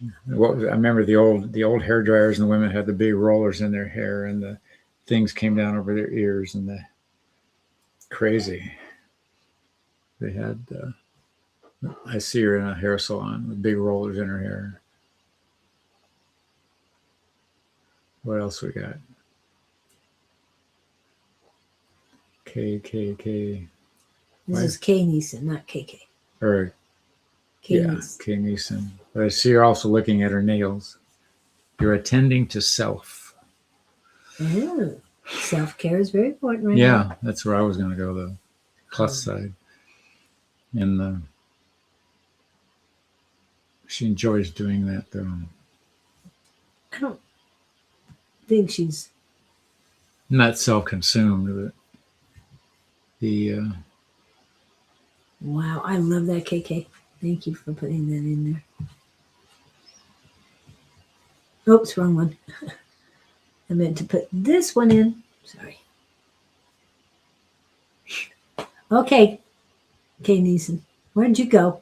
B: I remember the old hair dryers, and the women had the big rollers in their hair, and the things came down over their ears, and the crazy. They had. I see her in a hair salon with big rollers in her hair. What else we got? K.
A: this
B: Why?
A: is K Neeson, not KK.
B: Or
A: K
B: yeah,
A: Neeson.
B: K. Neeson. But I see her also looking at her nails. You're attending to self.
A: Oh, self-care is very important right now.
B: Yeah, that's where I was going to go, the plus side. And she enjoys doing that, though.
A: I don't think she's
B: Not self-consumed, but
A: wow. I love that KK. Thank you for putting that in there. Oops, wrong one. I meant to put this one in. Sorry. Okay, Kay Neeson, where'd you go?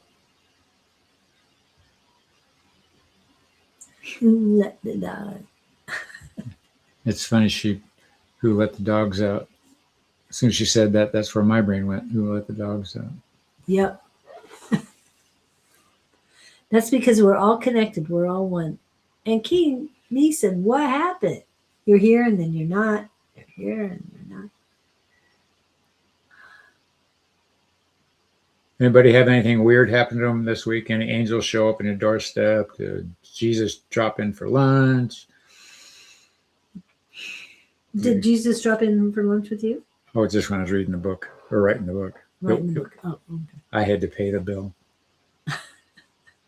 A: Who let the dog?
B: it's funny, who let the dogs out. As soon as she said that, that's where my brain went. Who let the dogs out?
A: Yep. That's because we're all connected. We're all one. And Kay Neeson, what happened? You're here and then you're not. You're here and you're not.
B: Anybody have anything weird happen to them this week? Any angels show up on your doorstep? Did Jesus drop in for lunch?
A: Did Jesus drop in for lunch with you?
B: Oh, just when I was reading the book or writing the book.
A: Writing the book. Oh, okay.
B: I had to pay the bill.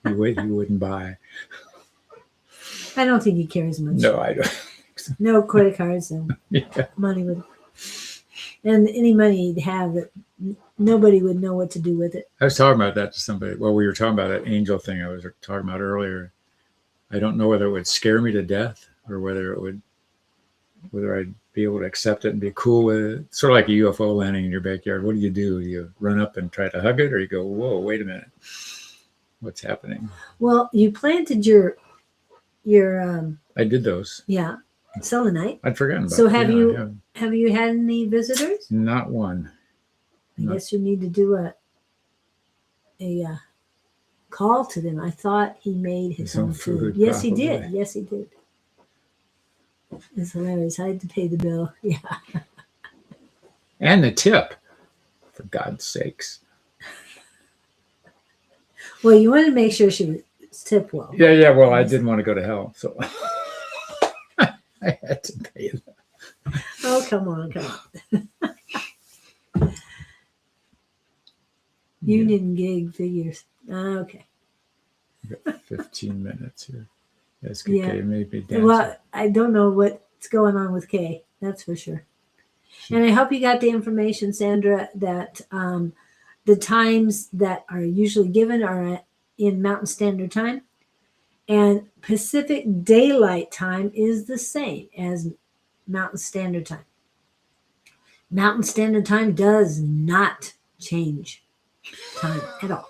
B: He wouldn't buy.
A: I don't think he cares much.
B: No, I don't.
A: No credit cards and
B: Yeah.
A: money would, and any money he'd have, that nobody would know what to do with it.
B: I was talking about that to somebody. Well, we were talking about that angel thing I was talking about earlier. I don't know whether it would scare me to death or whether I'd be able to accept it and be cool with it. Sort of like a UFO landing in your backyard. What do? You run up and try to hug it, or you go, whoa, wait a minute. What's happening?
A: Well, you planted your
B: I did those.
A: yeah, selenite.
B: I'd forgotten about
A: So
B: it.
A: have
B: Yeah,
A: you-
B: yeah.
A: Have you had any visitors?
B: Not one.
A: I
B: No.
A: guess you need to do a call to them. I thought he made his
B: Some
A: own food.
B: food,
A: Yes, he
B: probably.
A: did. Yes, he did. It's hilarious. I had to pay the bill. Yeah.
B: And the tip, for God's sakes.
A: Well, you wanted to make sure she was tipped well.
B: Yeah. Well, I didn't want to go to hell, so I had to pay that.
A: Oh, come on. Union gig figures. Okay.
B: We got 15 minutes here. SKK
A: Yeah.
B: made me dance.
A: Well, I don't know what's going on with Kay. That's for sure. And I hope you got the information, Sandra, that the times that are usually given are in Mountain Standard Time. And Pacific Daylight Time is the same as Mountain Standard Time. Mountain Standard Time does not change time at all.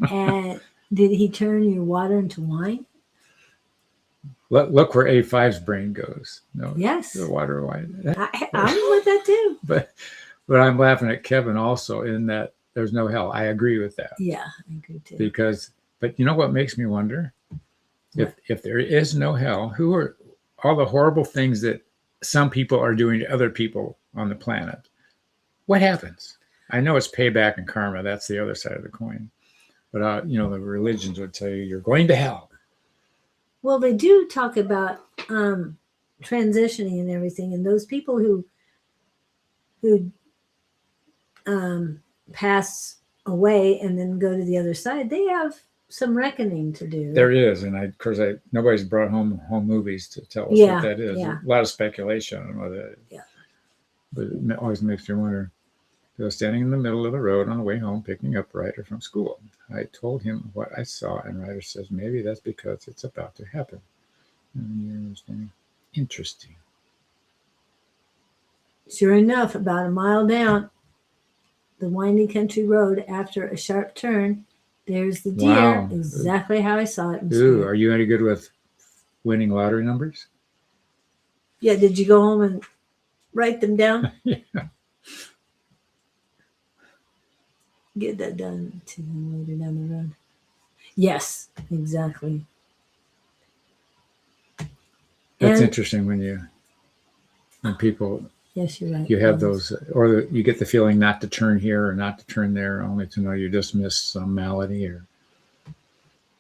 A: And did he turn your water into wine?
B: Look where A5's brain goes. No,
A: Yes.
B: the water wide.
A: I'm with that too.
B: But I'm laughing at Kevin also in that there's no hell. I agree with that.
A: Yeah, I agree too.
B: Because, but you know what makes me wonder? If there is no hell, who are all the horrible things that some people are doing to other people on the planet? What happens? I know it's payback and karma. That's the other side of the coin. But, the religions would tell you, you're going to hell.
A: Well, they do talk about transitioning and everything, and those people who pass away and then go to the other side, they have some reckoning to do.
B: There is, and of course, nobody's brought home movies to tell us
A: Yeah,
B: what that is.
A: yeah.
B: A lot of speculation on what that is.
A: Yeah.
B: But it always makes you wonder. He was standing in the middle of the road on the way home, picking up Ryder from school. I told him what I saw, and Ryder says, maybe that's because it's about to happen. And you understand? Interesting.
A: Sure enough, about a mile down the winding country road after a sharp turn, there's the deer.
B: Wow.
A: Exactly how I saw it.
B: Ooh, are you any good with winning lottery numbers?
A: Yeah, did you go home and write them down?
B: Yeah.
A: Get that done to them later down the road. Yes, exactly.
B: That's
A: And-
B: interesting when people,
A: Yes, you're right.
B: you have those, or you get the feeling not to turn here or not to turn there, only to know you just missed some malady,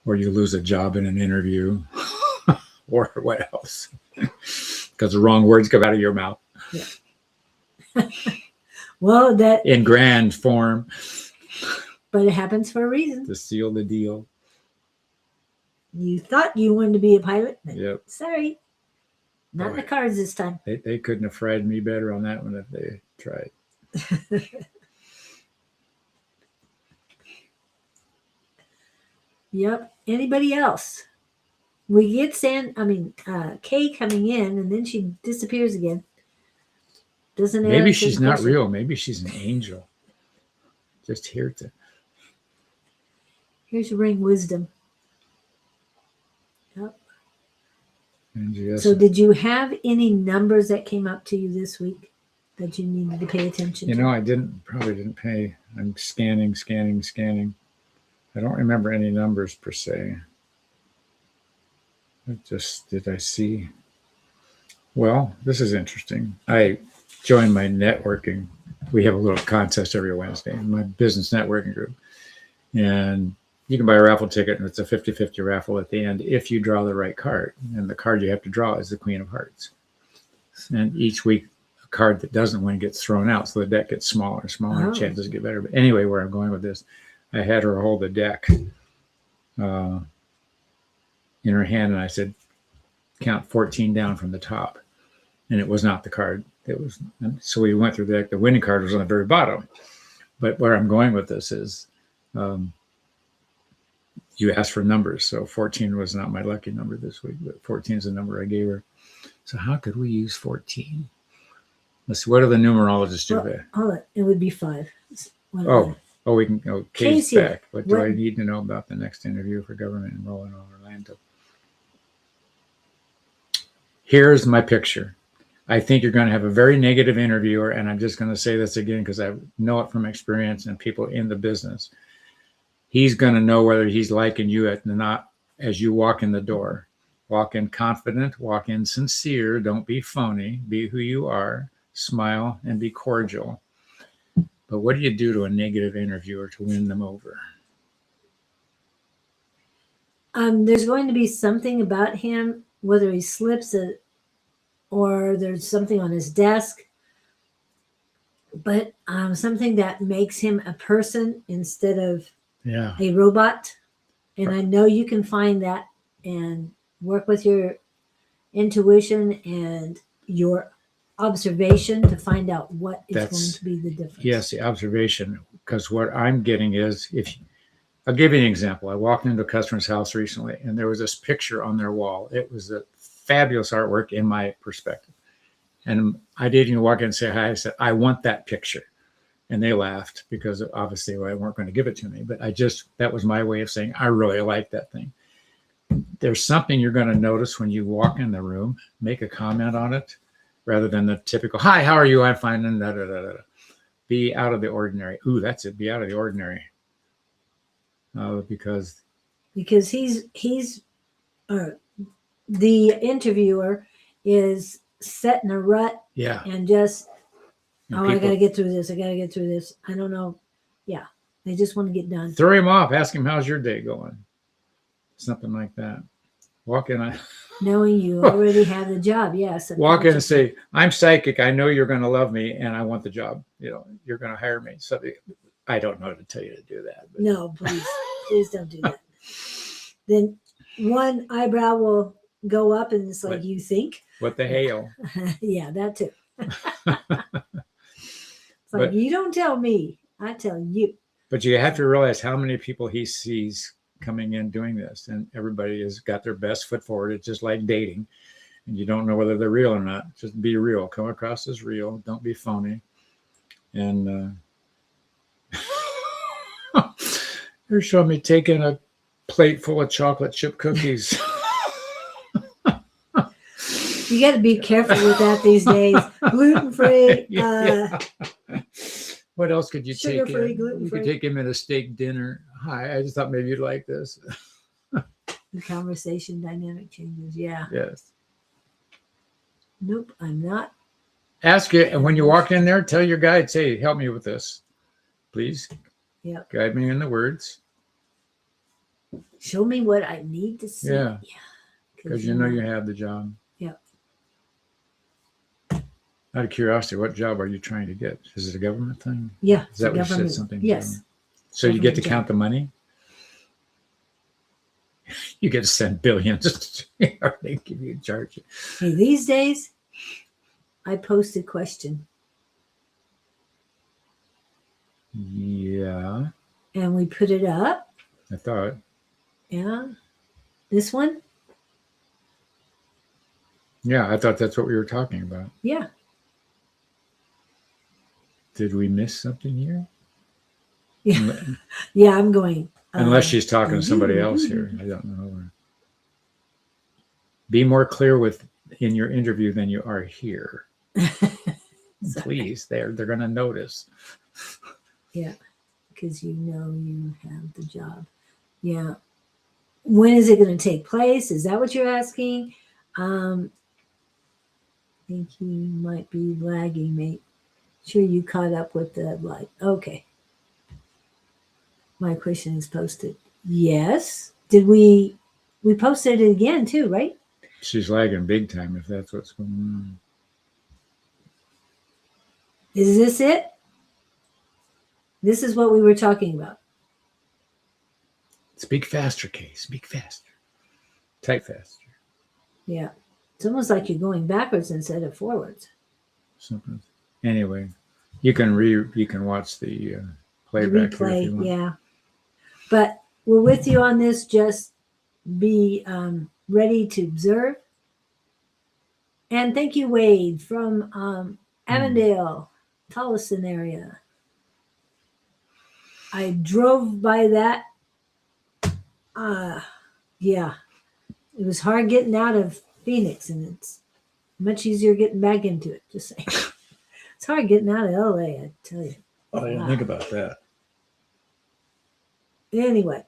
B: or you lose a job in an interview, or what else? Because the wrong words come out of your mouth.
A: Yeah. Well, that,
B: In grand form
A: but it happens for a reason.
B: to seal the deal.
A: You thought you wanted to be a pilot, but
B: Yep.
A: sorry, not in the
B: Boy.
A: cards this time.
B: They couldn't have fried me better on that one if they tried.
A: Yep. Anybody else? We get Kay coming in, and then she disappears again. Doesn't
B: Maybe
A: answer
B: she's
A: the
B: not
A: question.
B: real. Maybe she's an angel. Just here to.
A: Here's your ring, wisdom. Yep.
B: And yes,
A: So, did you have any numbers that came up to you this week that you needed to pay attention to?
B: I probably didn't pay. I'm scanning. I don't remember any numbers per se. Did I see? Well, this is interesting. I joined my networking. We have a little contest every Wednesday in my business networking group. And you can buy a raffle ticket, and it's a 50-50 raffle at the end if you draw the right card. And the card you have to draw is the Queen of Hearts. And each week, a card that doesn't win gets thrown out, so the deck gets smaller and smaller, and chances get better. But anyway, where I'm going with this, I had her hold the deck in her hand, and I said, count 14 down from the top. And it was not the card. So we went through the deck. The winning card was on the very bottom. But where I'm going with this is, you asked for numbers. So 14 was not my lucky number this week, but 14 is the number I gave her. So how could we use 14? Let's see, what do the numerologists do there?
A: Hold on. It would be 5.
B: We can go. Kate's
A: Casey,
B: back. What do I
A: what-
B: need to know about the next interview for government enrollment in Orlando? Here's my picture. I think you're going to have a very negative interviewer, and I'm just going to say this again because I know it from experience and people in the business. He's going to know whether he's liking you or not as you walk in the door. Walk in confident, walk in sincere, don't be phony, be who you are, smile, and be cordial. But what do you do to a negative interviewer to win them over?
A: There's going to be something about him, whether he slips it or there's something on his desk, but something that makes him a person instead of
B: Yeah.
A: a robot. And I know you can find that and work with your intuition and your observation to find out what is going to be the difference.
B: Yes, the observation, because what I'm getting is, I'll give you an example. I walked into a customer's house recently, and there was this picture on their wall. It was a fabulous artwork in my perspective. And I didn't even walk in and say hi. I said, I want that picture. And they laughed because obviously they weren't going to give it to me. But that was my way of saying, I really like that thing. there's something you're going to notice when you walk in the room. Make a comment on it rather than the typical, hi, how are you? I'm fine. And da, da, da, da. Be out of the ordinary. Ooh, that's it. Be out of the ordinary. Because
A: he's the interviewer is setting a rut
B: yeah,
A: and just,
B: and
A: I got to
B: people
A: get through this. I got to get through this. I don't know. Yeah. They just want to get done.
B: throw him off. Ask him, how's your day going? Something like that. Walk in.
A: Knowing you already have the job. Yes.
B: Walk in and say, I'm psychic. I know you're going to love me and I want the job. You know, you're going to hire me. So I don't know how to tell you to do that. But.
A: No, please don't do that. Then one eyebrow will go up and it's like,
B: What?
A: you think?
B: What the hail?
A: Yeah, that too. It's like,
B: But-
A: you don't tell me, I tell you.
B: But you have to realize how many people he sees coming in doing this, and everybody has got their best foot forward. It's just like dating, and you don't know whether they're real or not. Just be real. Come across as real. Don't be phony. And they're showing me taking a plate full of chocolate chip cookies.
A: You got to be careful with that these days. Gluten free.
B: Yeah. What else could you take
A: Sugar-free,
B: in?
A: gluten-free.
B: You could take him in a steak dinner. Hi, I just thought maybe you'd like this.
A: The conversation dynamic changes. Yeah.
B: Yes.
A: Nope, I'm not.
B: Ask it, and when you walk in there, tell your guide, say, help me with this, please.
A: Yep.
B: Guide me in the words.
A: Show me what I need to see.
B: Yeah. Because you know you have the job.
A: Yep.
B: Out of curiosity, what job are you trying to get? Is it a government thing?
A: Yeah.
B: Is that
A: the
B: what you said
A: government-
B: something?
A: Yes.
B: So you get to
A: Government job.
B: count the money? You get to send billions. Or they give you a charge.
A: Hey, these days, I post a question
B: Yeah,
A: and we put it up.
B: I thought.
A: Yeah. This one?
B: Yeah, I thought that's what we were talking about.
A: Yeah.
B: Did we miss something here?
A: Yeah. Yeah, I'm going.
B: Unless she's talking to somebody else here. I don't know. Be more clear in your interview than you are here. Please, they're going to notice.
A: Yeah, because you know you have the job. Yeah. When is it going to take place? Is that what you're asking? I think you might be lagging, mate. Sure you caught up with the light. Okay. My question is posted. Yes. Did we posted it again too, right?
B: She's lagging big time if that's what's going on.
A: Is this it? This is what we were talking about.
B: Speak faster, Kay. Speak faster. Type faster.
A: Yeah. It's almost like you're going backwards instead of forwards.
B: Something. Anyway, you can watch the playback here if you
A: Replay,
B: want.
A: yeah. But we're with you on this. Just be ready to observe. And thank you, Wade, from Avondale, Tolleson area. I drove by that. Yeah, it was hard getting out of Phoenix, and it's much easier getting back into it. Just saying. It's hard getting out of LA, I tell you.
B: Oh, I didn't think about that.
A: Anyway,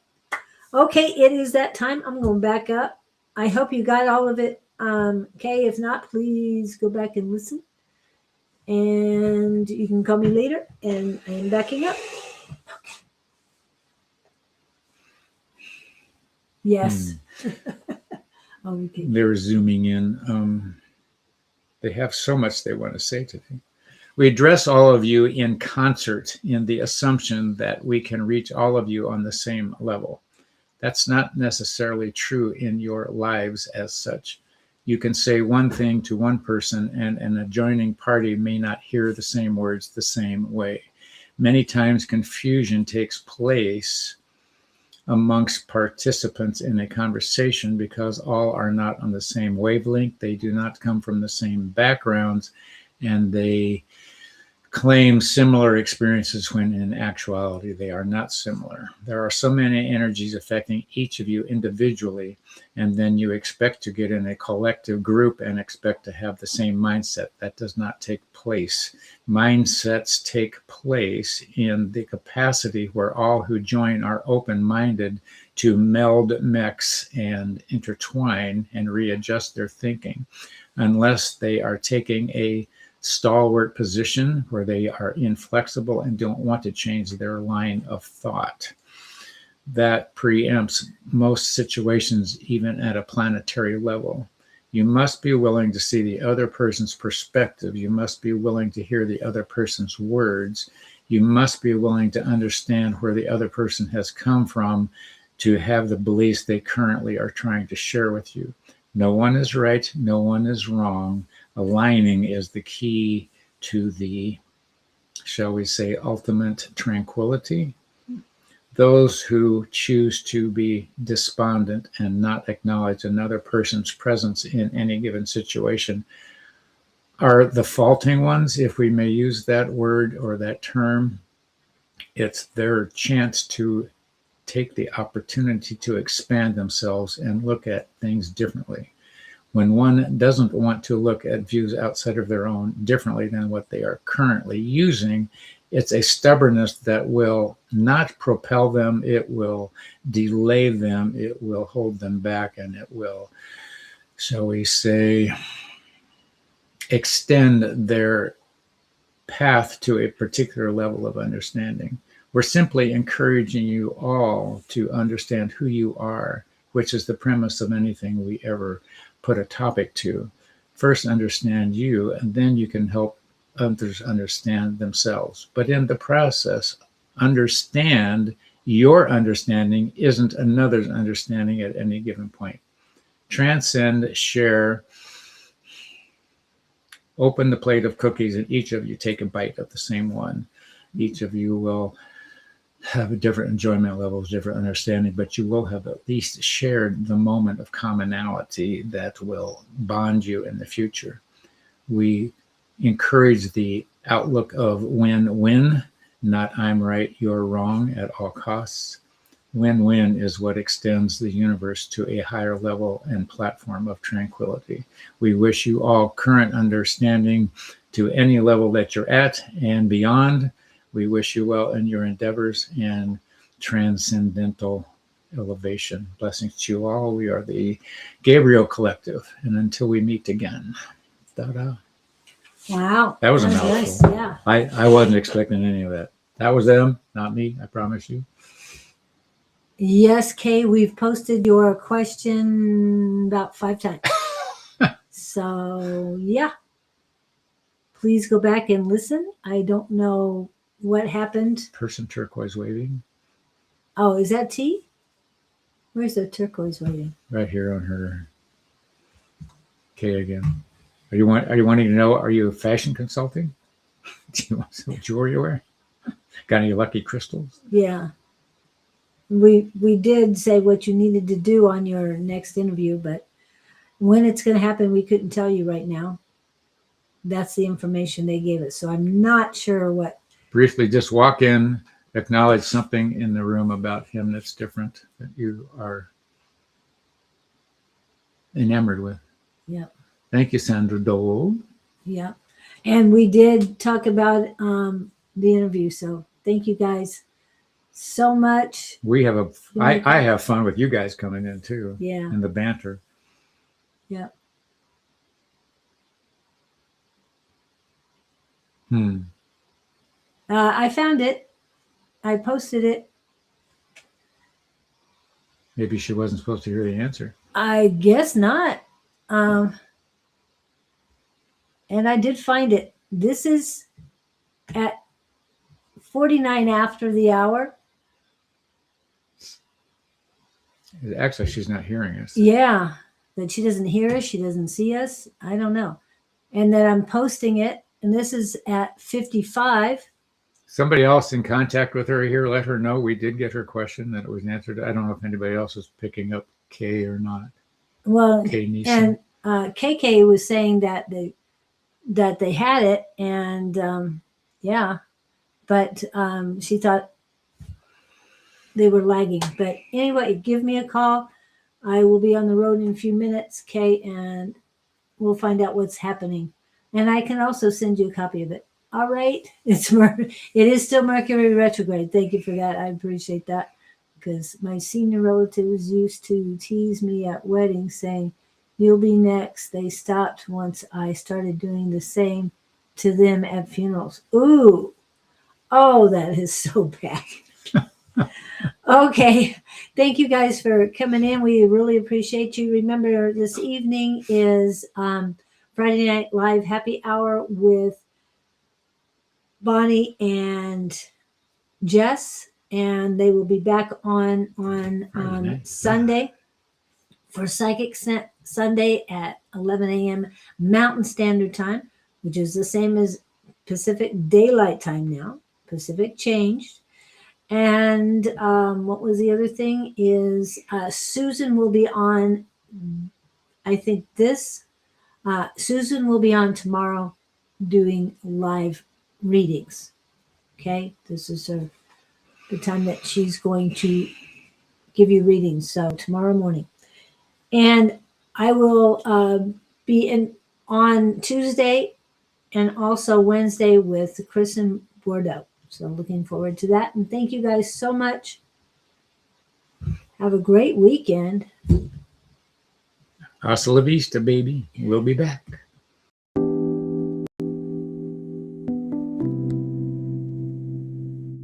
A: okay, it is that time. I'm going back up. I hope you got all of it. Okay, if not, please go back and listen. And you can call me later, and I am backing up. Okay. Yes. I'll repeat.
B: They're zooming in. They have so much they want to say today. We address all of you in concert in the assumption that we can reach all of you on the same level. That's not necessarily true in your lives as such. You can say one thing to one person and an adjoining party may not hear the same words the same way. Many times confusion takes place amongst participants in a conversation because all are not on the same wavelength. They do not come from the same backgrounds, and they claim similar experiences when in actuality they are not similar. There are so many energies affecting each of you individually, and then you expect to get in a collective group and expect to have the same mindset. That does not take place. Mindsets take place in the capacity where all who join are open-minded to meld, mix, and intertwine and readjust their thinking, unless they are taking a stalwart position where they are inflexible and don't want to change their line of thought. That preempts most situations, even at a planetary level. You must be willing to see the other person's perspective. You must be willing to hear the other person's words. You must be willing to understand where the other person has come from to have the beliefs they currently are trying to share with you. No one is right. No one is wrong. Aligning is the key to the, shall we say, ultimate tranquility. Those who choose to be despondent and not acknowledge another person's presence in any given situation are the faulting ones, if we may use that word or that term. It's their chance to take the opportunity to expand themselves and look at things differently. When one doesn't want to look at views outside of their own differently than what they are currently using, it's a stubbornness that will not propel them, it will delay them, it will hold them back, and it will, shall we say, extend their path to a particular level of understanding. We're simply encouraging you all to understand who you are, which is the premise of anything we ever put a topic to. First, understand you, and then you can help others understand themselves. But in the process, understand your understanding isn't another's understanding at any given point. Transcend, share, open the plate of cookies, and each of you take a bite of the same one. Each of you will have a different enjoyment levels, different understanding, but you will have at least shared the moment of commonality that will bond you in the future. We encourage the outlook of win-win, not I'm right, you're wrong at all costs. Win-win is what extends the universe to a higher level and platform of tranquility. We wish you all current understanding to any level that you're at and beyond. We wish you well in your endeavors and transcendental elevation. Blessings to you all. We are the Gabriel Collective. And until we meet again. Da-da.
A: Wow.
B: That was a
A: nice.
B: mouthful.
A: Yeah.
B: I wasn't expecting any of that. That was them, not me, I promise you.
A: Yes, Kay, we've posted your question about 5 times. So, yeah. Please go back and listen. I don't know what happened.
B: Person turquoise waving.
A: Oh, is that T? Where's the turquoise waving?
B: Right here on her K again. Are you wanting to know, are you fashion consulting? Do you want some jewelry you wear? Got any lucky crystals?
A: Yeah. We did say what you needed to do on your next interview, but when it's going to happen, we couldn't tell you right now. That's the information they gave us. So I'm not sure what.
B: Briefly, just walk in, acknowledge something in the room about him that's different, that you are enamored with.
A: Yeah.
B: Thank you, Sandra Dole.
A: Yeah. And we did talk about the interview. So thank you guys so much.
B: We have I have fun with you guys coming in too.
A: Yeah.
B: And the banter.
A: Yeah. I found it. I posted it.
B: Maybe she wasn't supposed to hear the answer.
A: I guess not. And I did find it. This is at 49 after the hour.
B: Actually, she's not hearing us.
A: Yeah. That she doesn't hear us. She doesn't see us. I don't know. And then I'm posting it. And this is at 55.
B: Somebody else in contact with her here, let her know we did get her question, that it was answered. I don't know if anybody else is picking up K or not.
A: Well,
B: K
A: and KK was saying that they had it, and Yeah. But she thought they were lagging. But anyway, give me a call. I will be on the road in a few minutes, Kay, and we'll find out what's happening. And I can also send you a copy of it. All right. It is still Mercury retrograde. Thank you for that. I appreciate that, because my senior relatives used to tease me at weddings saying, "You'll be next." They stopped once I started doing the same to them at funerals. Ooh. Oh, that is so bad. Okay. Thank you guys for coming in. We really appreciate you. Remember, this evening is Friday Night Live Happy Hour with Bonnie and Jess, and they will be back on
B: night.
A: Sunday for Psychic Sunday at 11 a.m. Mountain Standard Time, which is the same as Pacific Daylight Time now. Pacific changed. And what was the other thing is Susan will be on, I think Susan will be on tomorrow doing live readings. Okay. This is the time that she's going to give you readings. So tomorrow morning. And I will be on Tuesday and also Wednesday with Chris and Bordeaux. So looking forward to that. And thank you guys so much. Have a great weekend.
B: Hasta la vista, baby. We'll be back.